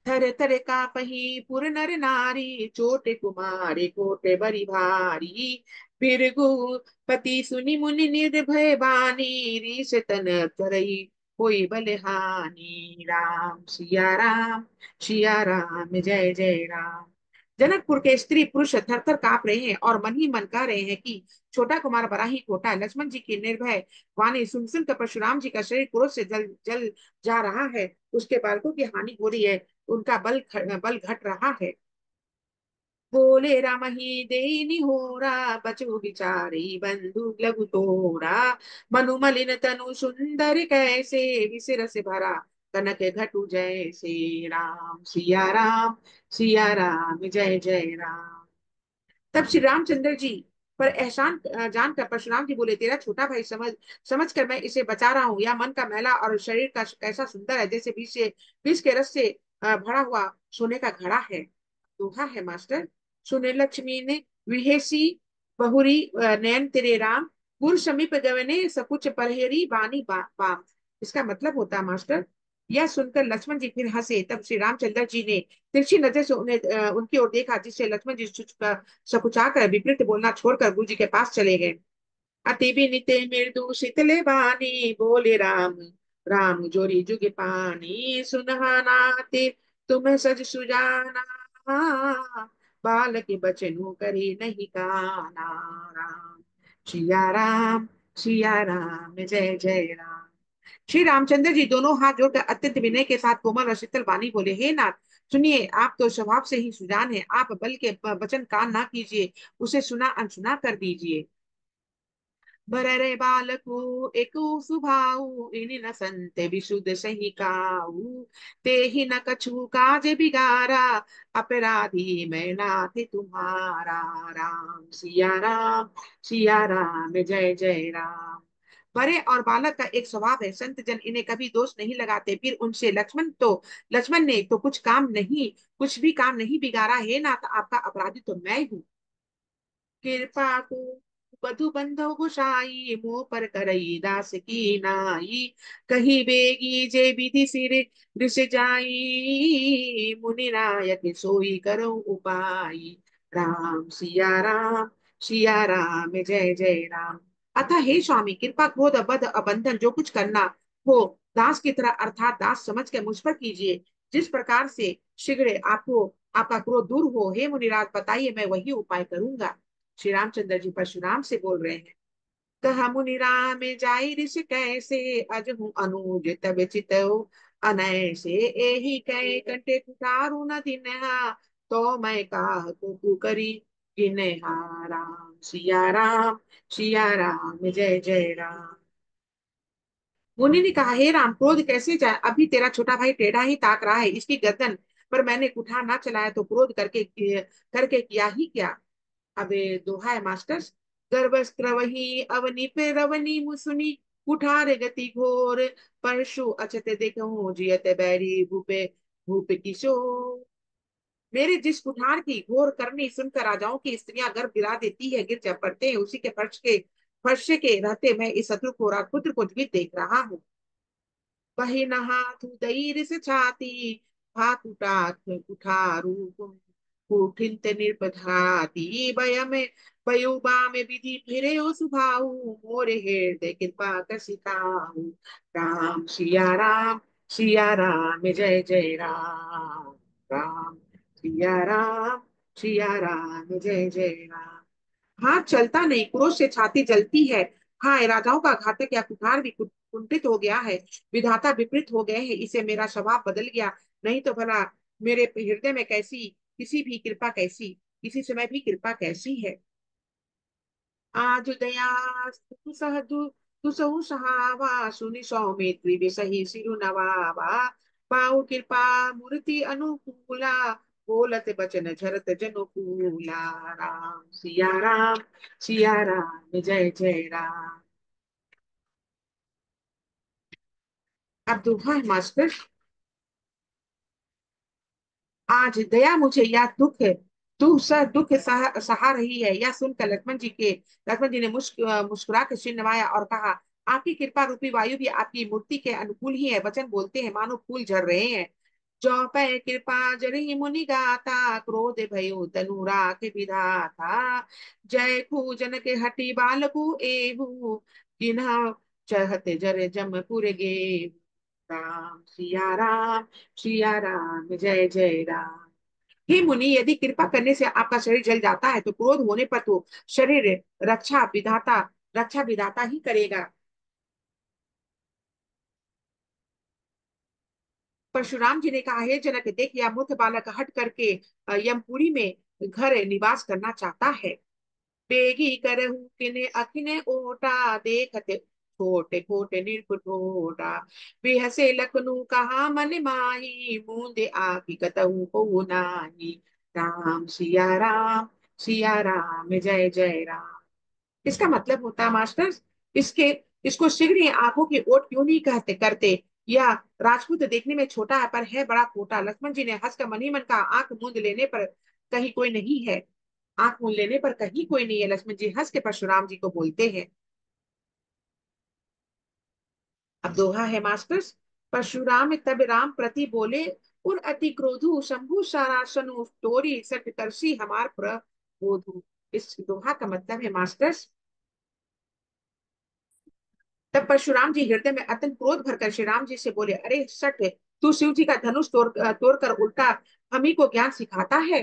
थर थर कापहि पुर नर नारी चोटे कुमारे कोटे बरी भारी बिरगु पति सुनि मुनि निर्भय बानी रीस तन करई कोई बलहानी। सिया राम जय जय राम। जनकपुर के स्त्री पुरुष थर थर कांप रहे हैं और मन ही मन कह रहे हैं कि छोटा कुमार बड़ा ही खोटा है। लक्ष्मण जी की निर्भय वाणी सुन सुनकर परशुराम जी का शरीर क्रोध से जल जल जा रहा है। उसके बालकों की हानि हो रही है, उनका बल घट रहा है। बोले राम ही देनी होरा बचु बिचारी बंधु लघु तोरा मनु मलिन तनु सुंदर कैसे विसिर से भरा कनक घटु जैसे। सिया राम जय जय राम। तब श्री रामचंद्र जी पर एहसान जानकर परशुराम जी बोले, तेरा छोटा भाई समझ कर मैं इसे बचा रहा हूँ। या मन का मैला और शरीर का कैसा सुंदर है, जैसे बीच के रस से भरा हुआ सोने का घड़ा है। दोहा है मास्टर। सुने लक्ष्मी ने विहेसी बहुरी नयन तेरे राम गुर समीप गवने सकुच परहेरी बानी बाम। इसका मतलब होता है मास्टर, यह सुनकर लक्ष्मण जी फिर हंसे। तब श्री रामचंद्र जी ने तिरछी नजर से उन्हें उनकी ओर देखा, जिससे लक्ष्मण जी सकुचाकर विपरीत बोलना छोड़कर गुरु जी के पास चले गए। अति विनित मृदु शीतले बानी बोले राम राम जोरी जुग पानी सुनहानाते, तुम सज सुजाना, बाल के बचनु करे नहीं काना। राम सिया राम जय जय राम। श्री रामचंद्र जी दोनों हाथ जोड़कर अत्यंत विनय के साथ कोमल और शीतल वाणी बोले, हे नाथ, सुनिए, आप तो स्वभाव से ही सुजान है, आप बल के वचन कान ना कीजिए, उसे सुना अनसुना कर दीजिए। बररे बालकु एकु सुभाऊ, इनि न संते विशुद्ध सही काऊ, ते ही न कछु काज बिगारा, अपराधी मैं नाथ तुम्हारा। सिया राम जय जय राम। बड़े और बालक का एक स्वभाव है, संत जन इन्हें कभी दोष नहीं लगाते। फिर उनसे लक्ष्मण ने तो कुछ भी काम नहीं बिगाड़ा, है ना, तो आपका अपराधी तो मैं हूँ। कृपा को बधु बंधु गुसाई, मुंह पर करई दास की नाई, कही बेगी जे विधि सिर रिस जाई, मुनि नायक सोई करो उपाई। राम सिया राम जय जय राम। अतः हे स्वामी, कृपा क्रोध बध अबंधन जो कुछ करना हो, दास की तरह अर्थात दास समझ के मुझ पर कीजिए। जिस प्रकार से शीघ्र आपको आपका क्रोध दूर हो, हे मुनिराज बताइए, मैं वही उपाय करूंगा। श्री रामचंद्र जी परशुराम से बोल रहे हैं। कहा मुनि राम जाई ऋष कैसे, अजहू अनुज तब चितऊ अनैसे, एही कह कंटे कुठारु न दिनहा, तो मैं काह को करी किन्हा। सिया राम जय जय राम। मुनि ने कहा, हे राम, क्रोध कैसे जाए, अभी तेरा छोटा भाई टेढ़ा ही ताक रहा है, इसकी गर्दन पर मैंने कुठार ना चलाया तो क्रोध करके करके किया ही क्या। अबे दोहा है मास्टर्स। गर्भस्त्र वही अवनी पे रवनी मुसुनी, कुठार गति घोर, परशु अचत देखूं जियत बैरी भूपे भूप किशोर। मेरे जिस कुठार की घोर करनी सुनकर राजाओं की स्त्रियां गर्भ गिरा देती है, गिर जा पड़ते हैं, उसी के फर्श के रहते मैं इस शत्रु को राजपुत्र को जीवित देख रहा हूँ। वही नहाथु दैर से छाती, भाकुटात कुठारू कुठिनत निर्पधाती, भय में पयुबा में विधि फिरे हो सुभाऊ, मोरे हृदय कृपा कसिताऊ। राम सिया राम जय जय राम। राम राम सिया राम जय जय राम। हाथ चलता नहीं, क्रोध से छाती जलती है। हाँ, राजाओं का घातक या कुठार भी कुंठित हो गया है, विधाता विपरीत हो गए हैं, इसे मेरा स्वभाव बदल गया, नहीं तो भला मेरे हृदय में किसी समय भी कृपा कैसी है। आज दया तु सहदु तु सहु सहावा, सुनि सौमित्री बिसहि सिरु नवावा, पाऊ कृपा मूर्ति अनुकूला, बोलत बचन झरत जनुकूला। सिया राम जय जय राम। अब दोहा है मास्टर। आज दया मुझे या दुख, दुख सहा रही है, या सुनकर लक्ष्मण जी ने मुस्कुरा कर सिर नवाया और कहा, आपकी कृपा रूपी वायु भी आपकी मूर्ति के अनुकूल ही है, वचन बोलते हैं मानो फूल झड़ रहे हैं। जो पै कृपा जरहि मुनि गाता, क्रोध भयो तनु राख विधाता, जय खूजन के हटी बालकु एहू, किन्ह चहत जर जमपुर गे। सिया राम जय जय राम। हे मुनि, यदि कृपा करने से आपका शरीर जल जाता है तो क्रोध होने पर तो शरीर रक्षा विधाता रक्षा विधाता ही करेगा। परशुराम जी ने कहा, हे जनक, देख यह मूर्ख बालक हट करके यमपुरी में घर निवास करना चाहता है। बेगी करहु किने अखिने ओटा, देखते छोटे छोटे निर्कुटोटा, बिहसे लखनऊ कहा मन माही, मूंदे आखि कतहु को नाही। राम सिया राम जय जय राम। इसका मतलब होता है मास्टर्स, इसके इसको शीघ्र ही आंखों की ओट क्यों नहीं कहते करते, या राजपूत देखने में छोटा है पर है बड़ा खोटा। लक्ष्मण जी ने हंसकर मन ही मन का आंख मूंद लेने पर कहीं कोई नहीं है, आंख मूंद लेने पर कहीं कोई नहीं है। लक्ष्मण जी हंस के परशुराम जी को बोलते हैं। अब दोहा है मास्टर्स। परशुराम तब राम प्रति बोले, उर अति क्रोधु शंभु सरासनु, तोरी सट करसी हमार प्रबोधु। इस दोहा का मतलब है मास्टर्स, तब परशुराम जी हृदय में अत्यंत क्रोध भरकर श्री राम जी से बोले, अरे सट, तू शिव जी का धनुष तोड़ कर उल्टा हम ही को ज्ञान सिखाता है।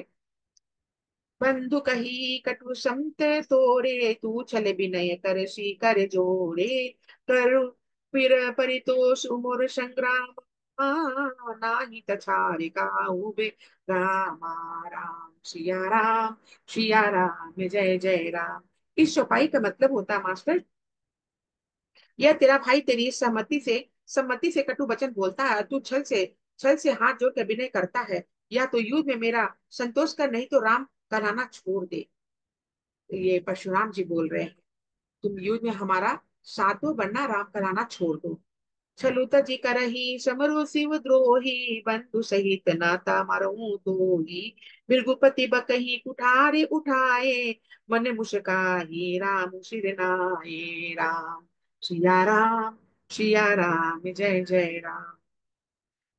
बंधु कही कटु संत तोरे, तू छल विनय कर सी कर जोड़े। कर फिर परितोष उमर संग्राम, नाही तछारे काहू बे। रामा राम सिया राम जय जय राम। इस चौपाई का मतलब होता है मास्टर, यह तेरा भाई तेरी सम्मति से कटु वचन बोलता है, तू छल से हाथ जोड़ कर विनय करता है। या तो युद्ध में मेरा संतोष कर, नहीं तो राम कहलाना छोड़ दे। ये परशुराम जी बोल रहे हैं, तुम युद्ध में हमारा साथ दो, वरना राम कहलाना छोड़ दो। छलुत जी करही समरु शिव द्रोही, बंधु सहित नाता मरऊ तोही। भृगुपति बकही कुठारे उठाए, मन मुस्काही राम सिर नाए। राम सिया राम जय जय राम।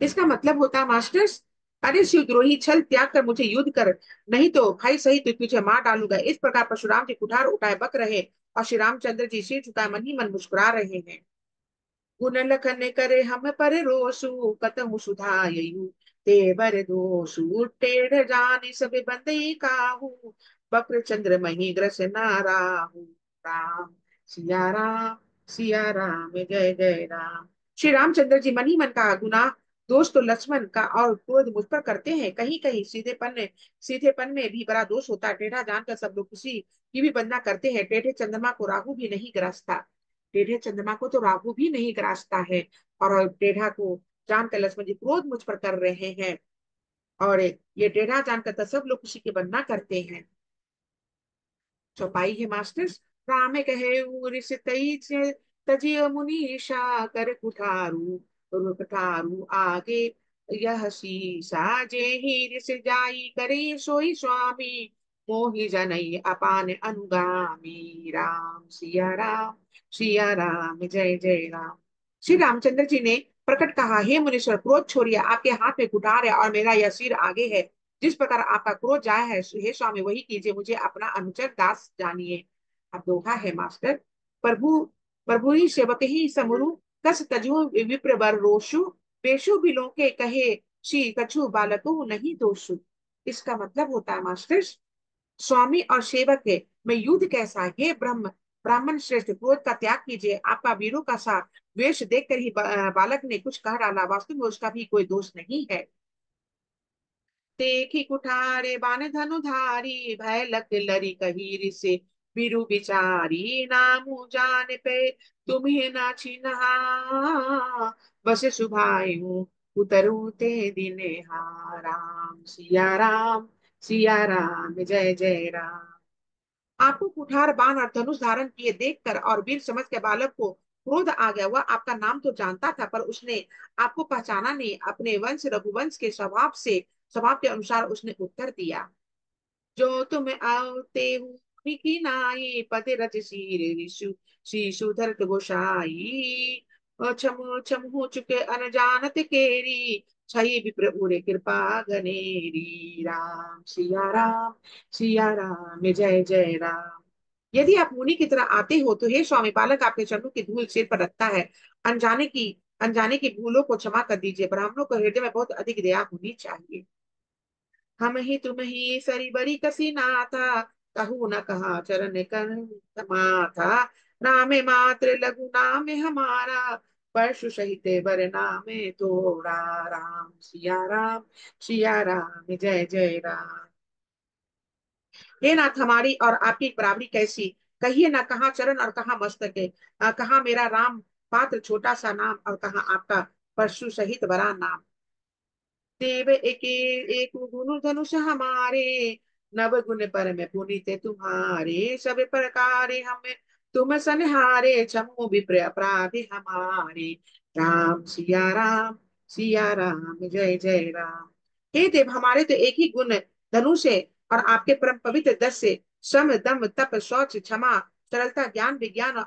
इसका मतलब होता है मास्टर्स, अरे शिवद्रोही छल त्याग कर मुझे युद्ध कर, नहीं तो भाई सही तो तुझे मार डालूंगा। इस प्रकार परशुराम जी कुठार उठाए बक रहे, और श्री रामचंद्र जी सिर झुकाए मन ही मन मुस्कुरा रहे हैं। गुण लखन करे हम पर रोसु, कतहु सुधायु तेवर दोषु। टेढ़ जानि सब बंदई काहू, बक्र चंद्र मही ग्रस नाराहू। राम सिया राम जय जय राम। श्री रामचंद्र जी मन ही मन कहा, गुनाह दोष तो लक्ष्मण का और क्रोध मुझ पर करते हैं। कहीं कहीं सीधेपन में भी बड़ा दोष होता है। टेढ़ा जानकर सब लोग किसी की भी वंदना करते हैं। टेढ़े चंद्रमा को राहु भी नहीं ग्रासता, टेढ़े चंद्रमा को तो राहु भी नहीं ग्रासता है। और टेढ़ा को जानकर लक्ष्मण जी क्रोध मुझ पर कर रहे हैं, और ये टेढ़ा जानकर तो सब लोग खुशी की वंदना करते हैं। चौपाई है मास्टर्स। राम कहे ऋषि तजिय मुनीषा, कर कुठारू आगे यह शीसा। जे ही ऋषि जाई करे सोई स्वामी, मोहि जनई अपान अनुगामी। सिया राम जय जय राम। श्री रामचंद्र जी ने प्रकट कहा, हे मुनीश्वर, क्रोध छोड़िए, आपके हाथ में कुठार है और मेरा यह सिर आगे है। जिस प्रकार आपका क्रोध जाया है, हे स्वामी, वही कीजिए, मुझे अपना अनुचर दास जानिए। अब दोहा है मास्टर, प्रभु प्रभु ही सेवक ही समरु, कस तजु विप्र बर रोषु। पेशु बिलों के कहे श्री कछु बालको नहीं दोषु। इसका मतलब होता है मास्टर, स्वामी और सेवक है मैं युद्ध कैसा। हे ब्राह्मण श्रेष्ठ, क्रोध का त्याग कीजिए। आपका वीरों का सा वेश देखकर ही बालक ने कुछ कह डाला, वास्तव में उसका भी कोई दोष नहीं है। देखी कुठारे बान धनुधारी, भय लग लरी कही से बिरु बिचारी। नामु जान पे तुम्हें ना छिन्हा, बस सुभायु उतरू ते दिने। सिया राम जय जय राम। आपको कुठार बाण और धनुष धारण किए देखकर और वीर समझ के बालक को क्रोध आ गया। वह आपका नाम तो जानता था, पर उसने आपको पहचाना नहीं। अपने वंश रघुवंश के स्वभाव के अनुसार उसने उत्तर दिया, जो तुम आवते हूँ की नाई, पते रच शीर ऋषु शीशु धरत गोसाई। छम छम हो चुके अनजानत केरी, छही विप्र उरे कृपा गनेरी। सिया राम जय जय राम। यदि आप मुनि की तरह आते हो, तो हे स्वामी, बालक आपके चरणों की धूल सिर पर रखता है। अनजाने की भूलों को क्षमा कर दीजिए। ब्राह्मणों को हृदय में बहुत अधिक दया होनी चाहिए। हम ही तुम ही सरी बरी कसी नाथा, कहू न कहा चरण कर माथा। नामे मात्र लघु नाम हमारा, परशु सहित बर नामे तोरा। सिया राम जय जय राम। हे नाथ, हमारी और आपकी बराबरी कैसी, कहिए ना, कहाँ चरण और कहाँ मस्तक है। कहाँ मेरा राम पात्र छोटा सा नाम, और कहाँ आपका परशु सहित बड़ा नाम। देव एक एक गुण धनुष हमारे, नव गुण पर में पुनीत तुम्हारे। सब प्रकारे हमें तुम सनहारे, क्षमो विप्र अपराधी हमारे। राम सिया राम जय जय राम। हे देव, हमारे तो एक ही गुण धनुष है, और आपके परम पवित्र दस से श्रम दम तप शौच क्षमा सरलता ज्ञान विज्ञान और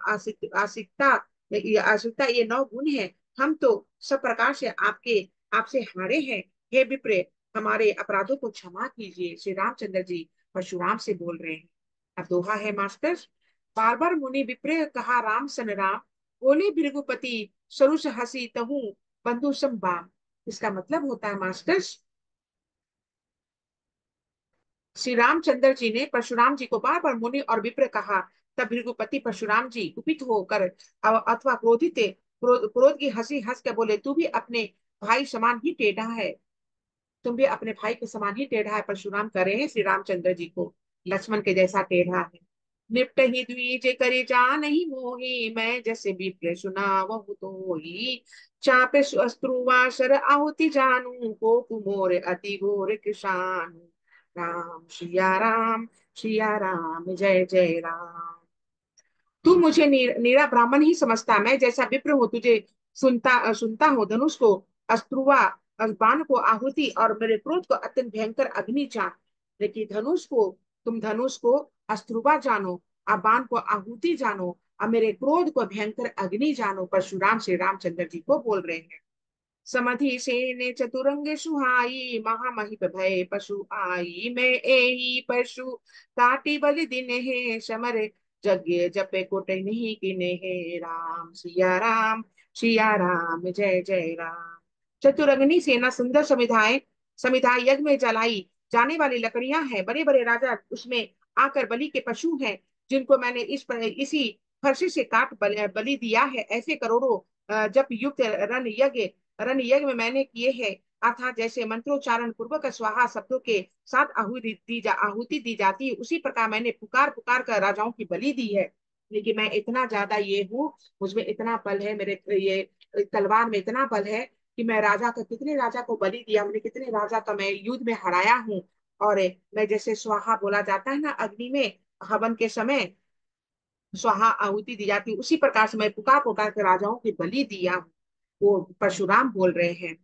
आसिकता ये 9 गुण है। हम तो सब प्रकार से आपसे हारे हैं। हे विप्र, हमारे अपराधों को क्षमा कीजिए। श्री रामचंद्र जी परशुराम से बोल रहे हैं। अब दोहा है मास्टर, बार बार मुनि विप्र कहा राम सन राम, बोले भृगुपति, सरुष हसी तहु बंधु संबाम। इसका मतलब होता है मास्टर्स, श्री रामचंद्र जी ने परशुराम जी को बार बार मुनि और विप्र कहा। तब भृगुपति परशुराम जी कुपित होकर अथवा क्रोधित क्रोध की हंसी हंस कर बोले, तू भी अपने भाई समान ही टेढ़ा है, तुम भी अपने भाई के समान ही टेढ़ा है। परशुराम कर रहे हैं श्री रामचंद्र जी को, लक्ष्मण के जैसा टेढ़ा है। निपट ही द्विज करे जा नहीं मोही, मैं जैसे विप्र सुना वह तो ही। चापे अश्रुवासर आहुति जानू, को कुमोर अति घोर कृषानु। राम सिया राम, सिया राम, जय जय राम। तू मुझे नीरा ब्राह्मण ही समझता, मैं जैसा विप्र हूँ तुझे सुनता हूँ। धनुष को अश्रुवा, बाण को आहुति और मेरे क्रोध को अत्यंत भयंकर अग्नि जान। लेकिन धनुष को अश्रुवा जानो, और बाण को आहुति जानो, और मेरे क्रोध को भयंकर अग्नि जानो। परशुराम श्री रामचंद्र जी को बोल रहे हैं। समधि सेने चतुरंग सुहाई, महामहिप भय पशु आई। मैं एही पशु काटी बलि दिन है, समर जग्य जपे कोट नहीं किने है। राम सिया राम, सिया राम, जय जय राम। चतुरंगनी सेना सुंदर समिधाएं, समिधा यज्ञ में जलाई जाने वाली लकड़ियां हैं। बड़े बड़े राजा उसमें आकर बलि के पशु हैं, जिनको मैंने इसी फरसे से काट बलि दिया है। ऐसे करोड़ों जप युक्त रण यज्ञ में मैंने किए हैं। अर्थात जैसे मंत्रोच्चारण पूर्वक स्वाहा शब्दों के साथ आहुति दी जाती है, उसी प्रकार मैंने पुकार पुकार कर राजाओं की बलि दी है। लेकिन मैं इतना ज्यादा ये हूँ, मुझमें इतना बल है, मेरे ये तलवार में इतना बल है कि मैं कितने राजा को बलि दिया, मैंने कितने राजा का मैं युद्ध में हराया हूँ। और मैं जैसे स्वाहा बोला जाता है ना अग्नि में, हवन के समय स्वाहा आहुति दी जाती, उसी प्रकार से मैं पुकार पुकार के राजाओं की बलि दिया हूँ। वो परशुराम बोल रहे हैं।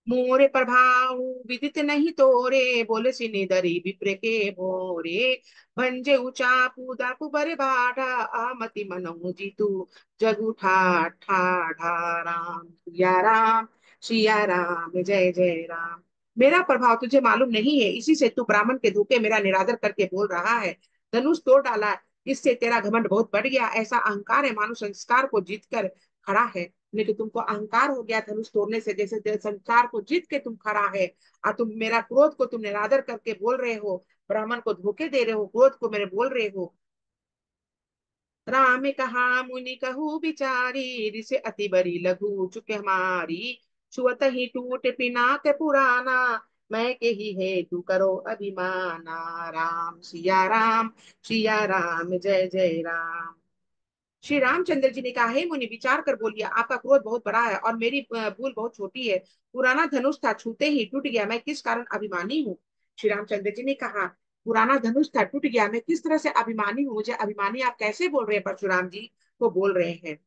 मोरे प्रभाव विदित नहीं तोरे, बोले सिनेदरी विप्र के भोरे। भंजे ऊंचा पूदा कुबर बाढ़ा, आमति मनहु जीतू जगु ठाठा। राम सिया राम, सिया राम, जय जय राम। मेरा प्रभाव तुझे मालूम नहीं है, इसी से तू ब्राह्मण के धोखे मेरा निरादर करके बोल रहा है। धनुष तोड़ डाला, इससे तेरा घमंड बहुत बढ़ गया। ऐसा अहंकार है मानो संस्कार को जीत कर खड़ा है। लेकिन तुमको अहंकार हो गया धनुष तोड़ने से, जैसे संसार को जीत के तुम खड़ा है। और तुम मेरा क्रोध को तुम निरादर करके बोल रहे हो, ब्राह्मण को धोखे दे रहे हो, क्रोध को मेरे बोल रहे हो। राम कहा मुनि कहू बिचारी, रिसे अति बड़ी लघु चुके हमारी। छुअत ही टूट पिनाक पुराना, मैं के ही है तू करो अभिमाना। राम सिया राम, सिया राम, जय जय राम। श्री रामचंद्र जी ने कहा, हे मुनि विचार कर बोलिए, आपका क्रोध बहुत बड़ा है और मेरी भूल बहुत छोटी है। पुराना धनुष था, छूते ही टूट गया, मैं किस कारण अभिमानी हूँ। श्री रामचंद्र जी ने कहा, पुराना धनुष था, टूट गया, मैं किस तरह से अभिमानी हूँ, मुझे अभिमानी आप कैसे बोल रहे हैं। परशुराम जी को बोल रहे हैं।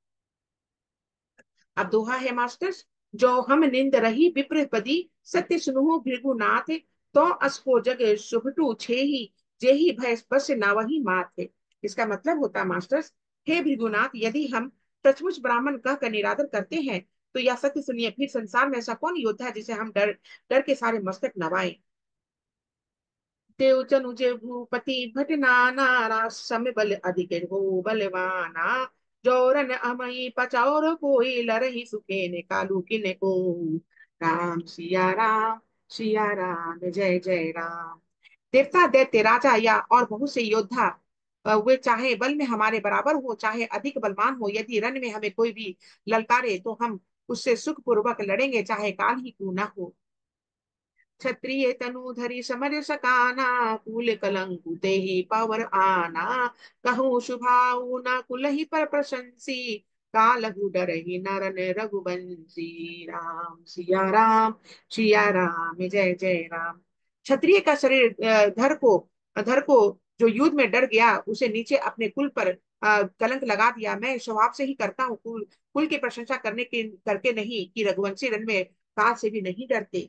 अब दोहा है मास्टर्स। जो हम निंद रही विप्रपदी, सत्य सुनहु भृगुनाथ। तो असको जग शुभटू छेही, जेही भय बस न वही माथ। इसका मतलब होता है मास्टर्स, हे भृगुनाथ, यदि हम सचमुच ब्राह्मण कह कर निरादर करते हैं, तो यह सत्य सुनिए, फिर संसार में ऐसा कौन योद्धा है जिसे हम डर डर के सारे मस्तक नवाएं। देव जनुजे भूपति भट नाना, रास समय बल अधिक हो बलवाना। जोरन अमई पचौर कोई लरहि सुके ने कालू किने को। राम सिया राम, सिया राम, जय जय राम। देवता दैत्य राजा या और बहुत से योद्धा, वे चाहे बल में हमारे बराबर हो चाहे अधिक बलवान हो, यदि रण में हमें कोई भी ललकारे तो हम उससे सुख पूर्वक लड़ेंगे, चाहे काल ही क्यों न हो। क्षत्रिय तनु धरि समर सकाना, कूल कलंकु तेहि पवर आना। कहूँ शुभाऊ न कुलहि पर प्रशंसी, कालहु डरहि नरन रघुवंशी। राम सिया राम, सिया राम, जय जय राम। क्षत्रिय का शरीर धर को जो युद्ध में डर गया, उसे नीचे अपने कुल पर कलंक लगा दिया। मैं स्वभाव से ही करता हूँ, कुल की प्रशंसा करके नहीं, कि रघुवंशी रण में काल से भी नहीं डरते।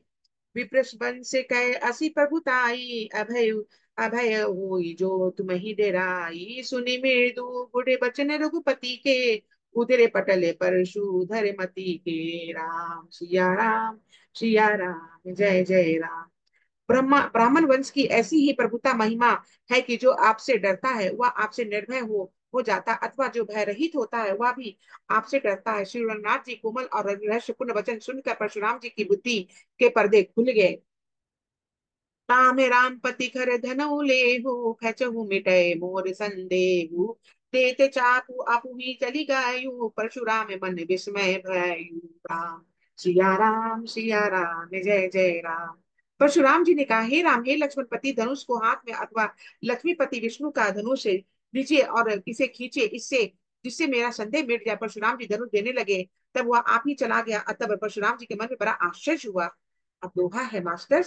विप्रस्बन से कह असी प्रभुताई, अभय अभय हुई जो तुम ही डेराई। सुनि मृदु बूढ़े बचन रघुपति के, उधरे पटले परशुधर मति के। राम सिया राम, सिया राम, जय जय राम। ब्राह्मण वंश की ऐसी ही प्रभुता महिमा है कि जो आपसे डरता है वह आपसे निर्भय हो हो जाता, अथवा जो भय रहित होता है वह भी आपसे डरता है। श्री रघुनाथ जी कोमल और रहस्यपूर्ण वचन सुनकर परशुराम जी की बुद्धि के पर्दे खुल गए। राम राम पति कर धनऊ लेहु खचहु मिटै मोर संदेहु। देते चापू आपू ही चली गायु परशुराम मन विस्मय भयउ। राम सिया राम जय जय राम। परशुराम जी ने कहा, हे राम, हे लक्ष्मण पति, धनुष को हाथ में अथवा लक्ष्मीपति विष्णु का धनुष लीजिए और इसे खींचे, इससे जिससे मेरा संदेह मिट जाए। परशुराम जी धनुष देने लगे, तब वह आप ही चला गया। तब परशुराम जी के मन में बड़ा आश्चर्य हुआ। अब दोहा है मास्टर।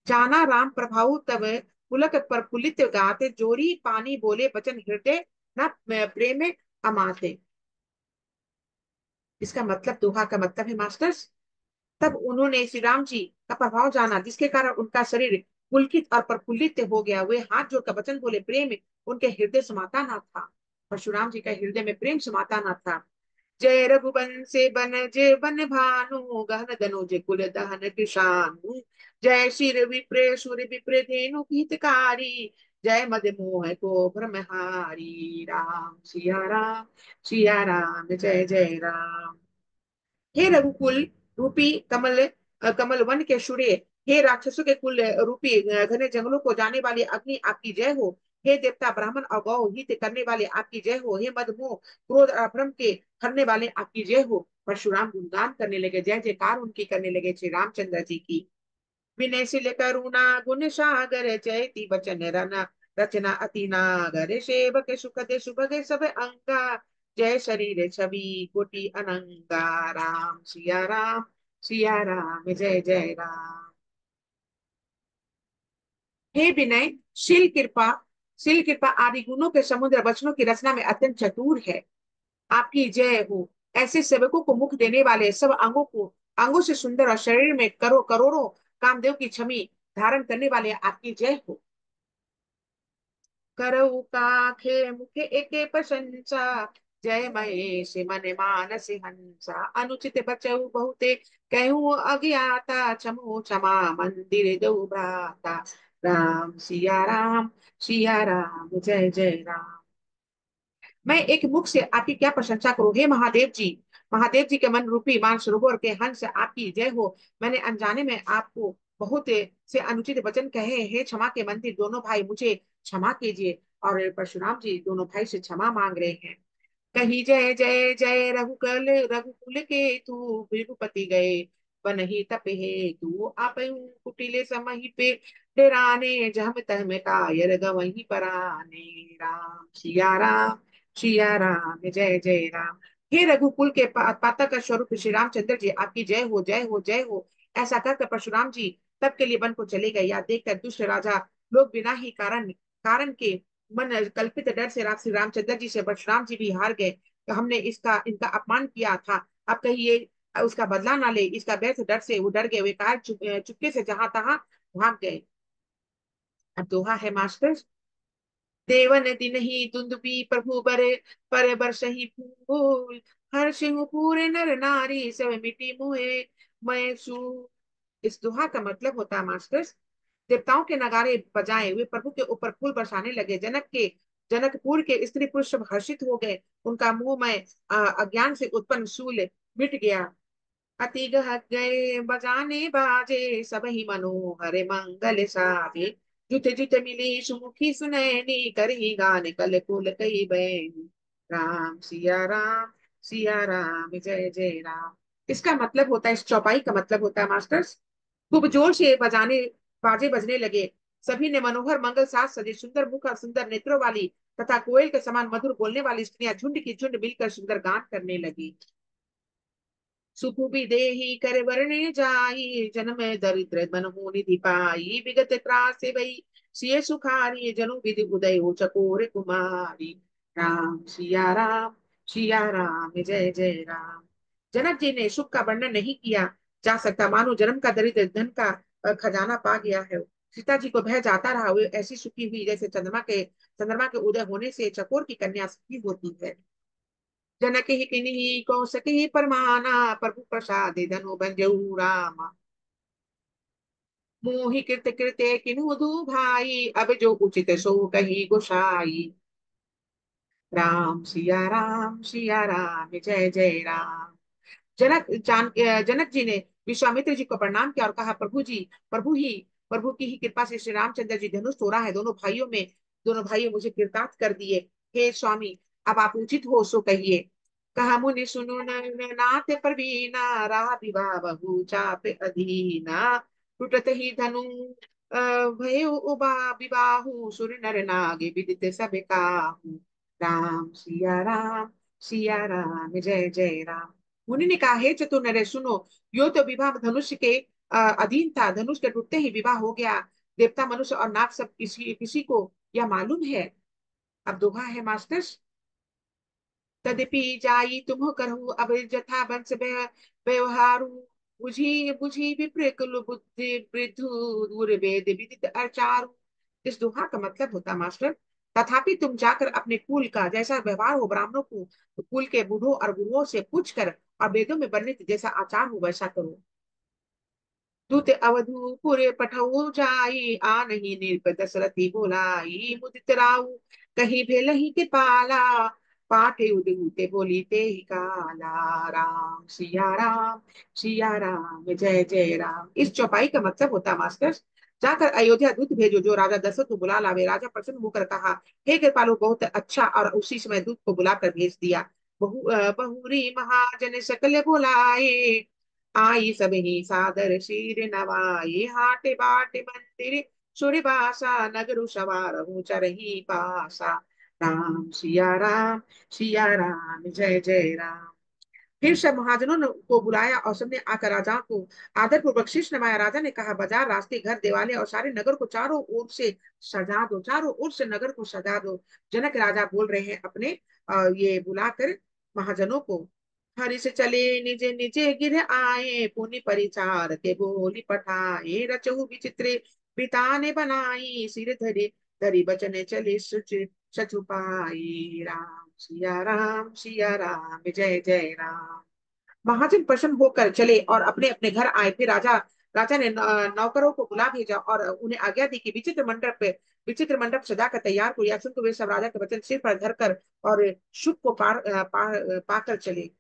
जाना राम प्रभाऊ तब पुलक पर पुलित गाते, जोरी पानी बोले बचन हृदय न प्रेम अमाते। इसका मतलब, दोहा का मतलब है मास्टर्स, तब उन्होंने श्री राम जी का प्रभाव जाना, जिसके कारण उनका शरीर पुलकित और प्रफुल्लित हो गया। वे हाथ जोड़कर वचन बोले, प्रेम उनके हृदय समाता ना था। परशुराम जी का हृदय में प्रेम समाता ना था। जय रघुवंश बन जय बन भानु, गहन धनुज कुल दहन किशानु। जय शिर विप्र सुर विप्र धेनु हितकारी, जय मद मोह को भ्रमहारी। सिया राम जय जय राम। हे रघुकुल रूपी कमल वन के सूर्य, हे राक्षसों के कुल रूपी घने जंगलों को जाने वाली अग्नि, आपकी जय हो। हे देवता ब्राह्मण और गौ हित करने वाले, आपकी जय हो। हे मद मोह क्रोध और भ्रम के हरने वाले, आपकी जय हो। परशुराम गुणगान करने लगे, जय जयकार उनकी करने लगे श्री रामचंद्र जी की। विनयशील करुणा गुण सागर, जयति बचन रना रचना अति नागर। सेवक सुख दे सुभग सब अंगा, जय शरीर छवि कोटि अनंगा। सिया राम जय जय राम। हे विनय शील कृपा शील कृपा आदि गुणों के समुद्र, वचनों की रचना में अत्यंत चतुर है, आपकी जय हो। ऐसे सेवकों को मुख देने वाले, सब अंगों से सुंदर और शरीर में करोड़ों कामदेव की छवि धारण करने वाले, आपकी जय हो। करऊ काखे मुखे एके प्रशंसा, जय महेश मन मानस हंसा। अनुचित बचऊ बहुते कहूँ अज्ञाता, क्षमो क्षमा मंदिर दो भ्राता। सिया राम जय जय राम। मैं एक मुख से आपकी क्या प्रशंसा करूं, हे महादेव जी। महादेव जी के मन रूपी मान सरोवर के हंस, आपकी जय हो। मैंने अनजाने में आपको बहुत से अनुचित वचन कहे, हे क्षमा के मंदिर दोनों भाई, मुझे क्षमा कीजिए। और परशुराम जी दोनों भाई से क्षमा मांग रहे हैं। कही जय जय जय रघुकुल के तू, विभूपति गए बनहि तप हे तू। आप कुटिले समहि पे डेराने, जम तम कायर गवही पराने। सिया राम जय जय राम। हे रघुकुल के पातक का स्वरूप श्री रामचंद्र जी, आपकी जय हो जय हो जय हो। ऐसा कहकर परशुराम जी तब के लिए वन को चले गए। या देखकर दुष्ट राजा लोग बिना ही कारण के मन कल्पित डर से श्री रामचंद्र जी से परशुराम जी भी हार गए। तो हमने इसका इनका अपमान किया था, अब कहीं ये उसका बदला ना ले, इसका व्यर्थ डर से वो डर गए। वे चुपके से जहां तहां भाग गए। अब दोहा है मास्टर। देवन दिन ही दुंदुबी प्रभु बरे, पर बरसहि फूल। हर सिंह पूरे नर नारी, सब मिटी मुहे मैं सू। इस दोहा का मतलब होता है मास्टर, देवताओं के नगारे बजाए हुए प्रभु के ऊपर फूल बरसाने लगे। जनकपुर के स्त्री पुरुष सब हर्षित हो गए। उनका मुंह में अज्ञान से उत्पन्न शूल मिट गया। अति गहक गए बजाने बाजे, सब ही मनोहर मंगल साजे। जुत जुत मिली सुमुखी सुनैनी, करही गान कल कुल कई बैनी। राम सिया राम जय जय राम। इसका मतलब होता है, इस चौपाई का मतलब होता है मास्टर्स, खूब जोर से बाजे बजने लगे। सभी ने मनोहर मंगल साज सजे, सुंदर मुख और सुंदर नेत्रों वाली तथा कोयल के समान मधुर बोलने वाली स्त्रियां झुंड की झुंड मिलकर सुंदर गान करने लगी। सुखुबि देहि कर वरने जाई, जन्म दरिद्र मन हो निधि पाई। विगत त्रास भई सिय सुखारी, जनु विधि उदय हो चकोर कुमारी। राम सिया राम जय जय राम। जनक जी ने सुख का वर्णन नहीं किया जा सकता, मानो जन्म का दरिद्र धन का खजाना पा गया है। सीता जी को भय जाता रहा, वे ऐसी सुखी हुई जैसे चंद्रमा के उदय होने से चकोर की कन्या सुखी होती है। जनक ही किन्हीं कौशक ही परमाना, प्रभु प्रसाद धनु बंजऊ राम। मोहि कृत कृत्य किन्हु दू भाई, अब जो उचित सो कही गोसाई। राम सिया राम जय जय राम। जनक जी ने विश्वामित्र जी को प्रणाम किया और कहा, प्रभु जी, प्रभु की ही कृपा से श्री रामचंद्र जी धनुष तोड़ा है, दोनों भाइयों मुझे कृतार्थ कर दिए। हे स्वामी, अब आप उचित हो सो कहिए। कहा, मुनि सुनो नाथ प्रवीणा, राह विवाह बहु चाप अधीना, टूटत ही धनु भयो उबा विबाहु, सुर नर नागे विदित सब काहू। सिया राम जय जय राम। मुनि ने कहा, हे चतुर नरेश सुनो, यो तो विवाह धनुष के अधीन था, धनुष के टूटते ही विवाह हो गया। देवता मनुष्य और नाग सब किसी किसी को यह मालूम है। अब दोहा है मास्टर्स। तदपि जाई तुम करहु, अब जथा बंस व्यवहारु, बुझी बुझी विप्र कुल बुद्धि वृद्धु, दूर वेद विदित अचारु। इस दोहा का मतलब होता मास्टर, तथापि तुम जाकर अपने कुल का जैसा व्यवहार हो ब्राह्मणों को, कुल के बूढ़ों और गुरुओं से पूछ कर, और वेदों में वर्णित जैसा आचार हो वैसा करो। दूत अवधूपुर पठऊ जाई, आनहि निरप दशरथी बोलाई, मुदित राउ कहीं भेलहि कृपाला, पाठे उदूते बोली ते ही काला। सिया राम जय जय राम। इस चौपाई का मतलब होता मास्टर, जाकर अयोध्या दूत भेजो जो राजा दशरथ को बुला लावे। राजा प्रसन्न होकर कहा, हे कृपालु, बहुत अच्छा। और उसी समय दूत को बुलाकर भेज दिया। बहुरी महाजन सकल बुलाए, आई सब ही सादर शीर नवाई, हाटे बाटे मंदिर सूर्यवासा, नगरु सवारहु चरही पासा। सिया राम जय जय राम। फिर सब महाजनों ने को बुलाया और सबने आकर राजा को आदर पूर्वक शीश नवाया। राजा ने कहा, बाजार, रास्ते, घर, देवालय और सारे नगर को चारों ओर से सजा दो, चारों ओर से नगर को सजा दो। जनक राजा बोल रहे हैं अपने ये बुलाकर महाजनों को। हरि से चले निजे निजे गिर आए, पुनि परिचार के बोली पठाए, रचहु विचित्र बिताने बनाई, सिर धरे धरि बचने चले सचुपाई। सिया राम जय जय राम। महाजन प्रसन्न होकर चले और अपने अपने घर आए। फिर राजा ने नौकरों को बुला भेजा और उन्हें आज्ञा दी कि विचित्र मंडप सजा कर तैयार को। या सुनकर वे सब राजा के वचन सिर पर धरकर और शुभ को पाकर चले।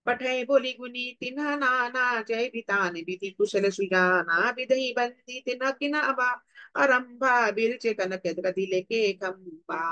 पठै बोली गुनी तिन्ह नाना, जय बितान विधि कुशल सुजाना, विधि बंदी तिन्ह किनाबा, अरंभा बिरचे कनक गति लेके खम्बा।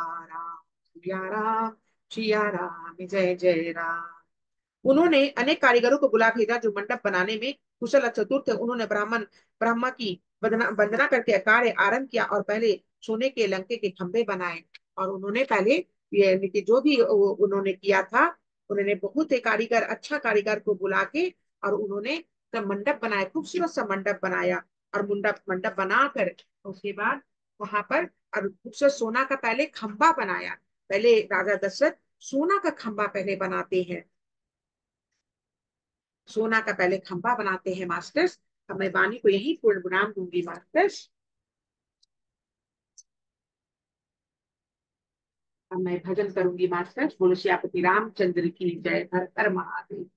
सिया राम सिया राम जय जय राम। उन्होंने अनेक कारीगरों को बुला भेजा जो मंडप बनाने में कुशल और चतुर थे। उन्होंने ब्रह्मा की वंदना करके कार्य आरंभ किया और पहले सोने के लंके के खंभे बनाए। और उन्होंने पहले ये जो भी उन्होंने किया था, उन्होंने बहुत ही कारीगर, अच्छा कारीगर को बुला के और उन्होंने सब मंडप बनाया, खूबसूरत सा मंडप बनाया। और मंडप मंडप बनाकर उसके बाद वहां पर और खूबसूरत सोना का पहले खंबा बनाया। पहले राजा दशरथ सोना का खंबा पहले बनाते हैं, सोना का पहले खंबा बनाते हैं मास्टर्स। अब मैं वाणी को यही पूर्ण विराम दूंगी मास्टर्स। अब मैं भजन करूंगी मास्टर्स। बोलो श्यापति रामचंद्र की जय। हर हर महादेव।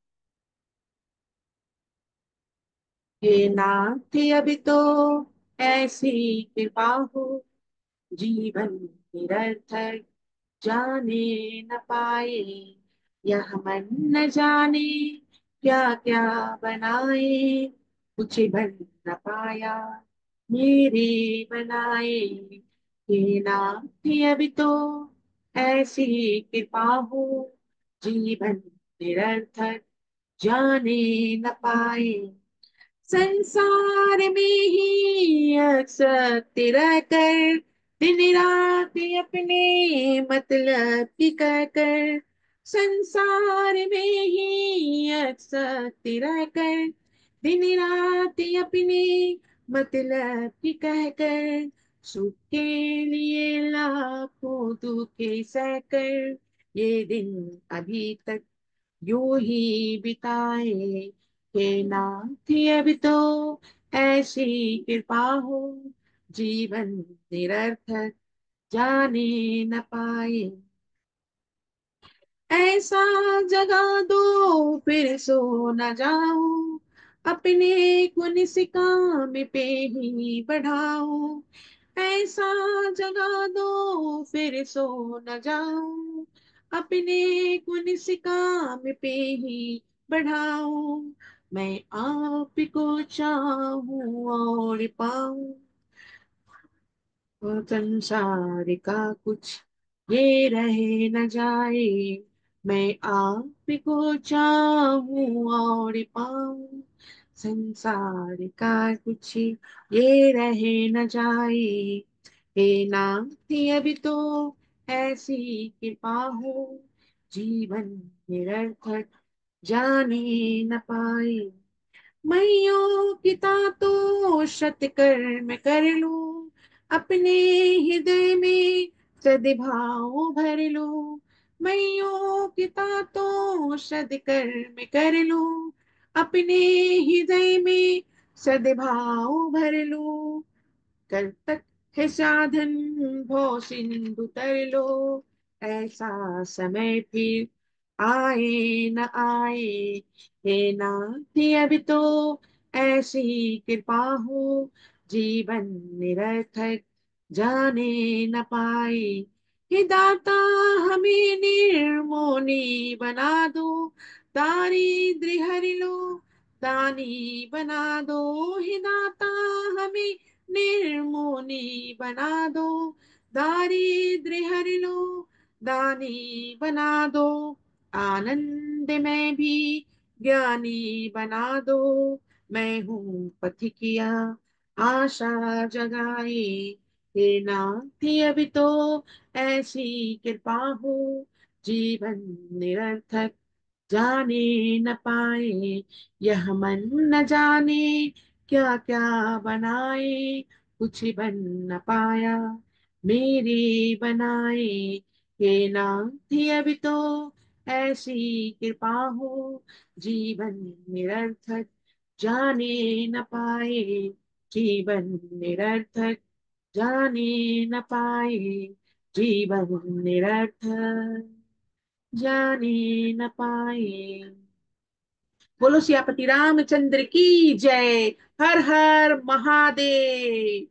हे नाथ अभी तो ऐसी कृपा हो, जीवन निरर्थक जाने न पाए, यह मन न जाने क्या क्या बनाए, कुछ बन न पाया मेरे बनाए। हे नाथ अभी तो ऐसी कृपा हो, जीवन निरर्थक जाने न पाए, संसार में ही अक्सर रहकर, दिन रात अपने मतलब की कहकर, संसार में ही अक्सर रहकर, दिन रात अपने मतलब की कहकर, सुख के लिए लाखों दुख सहकर, ये दिन अभी तक यूं ही बिताए। हे नाथ अब तो ऐसी कृपा हो, जीवन निरर्थक जाने न पाए, ऐसा जगा दो फिर सो न जाऊं, अपने को निष्काम पे ही बढ़ाऊं, ऐसा जगा दो फिर सो न जाऊं, अपने को इस काम पे ही बढ़ाऊं, मैं आप को चाहूं और पाऊं, वो संसार का कुछ ये रह न जाए, मैं आप को चाहूं और पाऊं, संसार का कुछ ये रह न जाए, हे नाम थी अभी तो ऐसी कृपा हो, जीवन निरर्थक जाने न पाए, मैयों पिता तो शत कर्म कर लो, अपने हृदय में सद्भाव भर लो, मैयों पिता तो शत कर्म कर लो, अपने हृदय में सद्भाव भर लो, कल तक है साधन भव सिंधु तर लो, ऐसा समय फिर आए न आए, हे नाथ अभी तो ऐसी कृपा हो, जीवन निरर्थक जाने न पाए, हे दाता हमें निर्मोनी बना दो, दारिद्र्य हर लो दानी बना दो, हे दाता हमें निर्मोनी बना दो, दारिद्र्य हर लो दानी बना दो, आनंद में भी ज्ञानी बना दो, मैं हूँ पथिकिया आशा जगाए, हे नाथ अभी तो ऐसी कृपा हो, जीवन निरर्थक जाने न पाए, यह मन न जाने क्या क्या बनाए, कुछ बन न पाया मेरे बनाए, हे नाथ अभी तो ऐसी कृपा हो, जीवन निरर्थक जाने न पाए, जीवन निरर्थक जाने न पाए, जीवन निरर्थक जाने न पाए। बोलो सियापति रामचंद्र की जय। हर हर महादेव।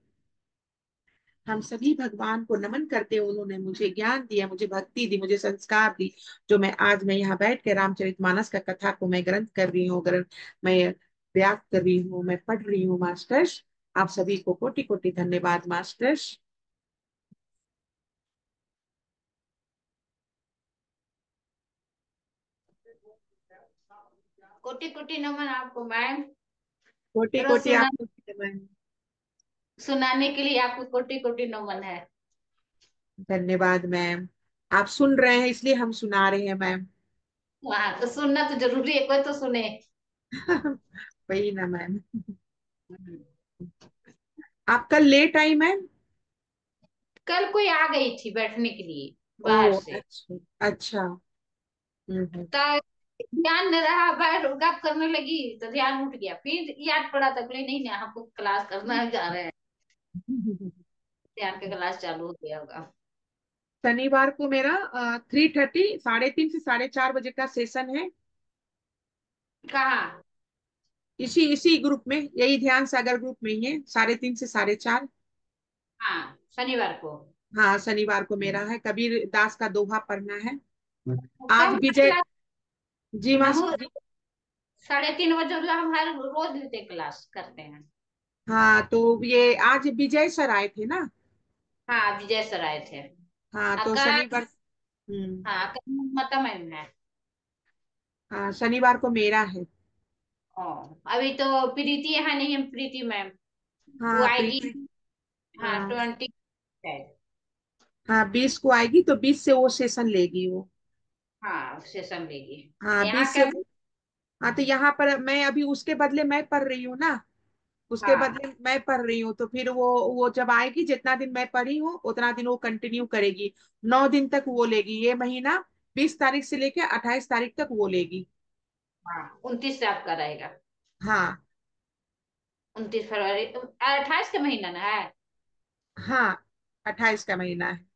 हम सभी भगवान को नमन करते हैं, उन्होंने मुझे ज्ञान दिया, मुझे भक्ति दी, मुझे संस्कार दी, जो मैं यहाँ बैठ के रामचरितमानस का कथा को मैं ग्रंथ कर रही हूँ, ग्रंथ मैं व्याप्त कर रही हूँ, मैं पढ़ रही हूँ मास्टर्स। आप सभी को कोटि कोटि धन्यवाद मास्टर्स। कोटि कोटि नमन आपको मैम। कोटि जरा कोटि आपको धन्यवाद। सुनाने के लिए आपको कोटि कोटि नमन है। धन्यवाद मैम। आप सुन रहे हैं इसलिए हम सुना रहे हैं मैम। हाँ, तो सुनना तो जरूरी है, कोई तो सुने। वही ना मैम। आप कल लेट आई मैम। कल कोई आ गई थी बैठने के लिए ओ बाहर से। अच्छा। अच्छा। हम्म। तो ध्यान न रहा, बैठ गप करने लगी तो ध्यान उठ गया, फिर याद पड़ा तो बोले नहीं नहीं हमको क्लास करना जा रहे हैं। हम्म। ध्यान के क्लास चालू हो गया होगा। शनिवार को मेरा 3:30 3:30 से 4:30 बजे का सेशन है। कहाँ? इसी इसी ग्रुप में, यही ध्यान सागर ग्रुप में ही है, 3:30 से 4:30। हाँ, शनिवार को। हाँ शनिवार को मेरा है, कबीर दास का दोहा पढ़ना है। आज कब विजय। क्लास? जी हम मास्टर जी। 3:30 बजे हम हर रोज लेते क्लास करते हैं। हाँ तो ये आज विजय सर आए थे ना। हाँ, विजय सर आए थे। हाँ तो कल। शनिवार। हम्म। हाँ, कल ममता मैम है। हाँ शनिवार को मेरा है। ओ, अभी तो प्रीति यहाँ नहीं है, प्रीति मैम। वो हाँ आएगी। प्रीति। हाँ, हाँ। 20 है। हाँ 20 को आएगी तो 20 से वो सेशन लेगी वो। हाँ, सेशन लेगी। हाँ यहाँ 20 से क्या? वो। हाँ तो यहाँ पर मैं अभी उसके बदले मैं पढ़ रही हूँ ना, उसके हाँ। बदले मैं पढ़ रही हूँ, तो फिर वो जब आएगी, जितना दिन मैं पढ़ी हूँ उतना दिन वो कंटिन्यू करेगी, 9 दिन तक वो लेगी ये महीना, 20 तारीख से लेके 28 तारीख तक वो लेगी। हाँ, 29 से आपका रहेगा। हाँ। 29 फरवरी 28 का महीना ना है। हाँ 28 का महीना है।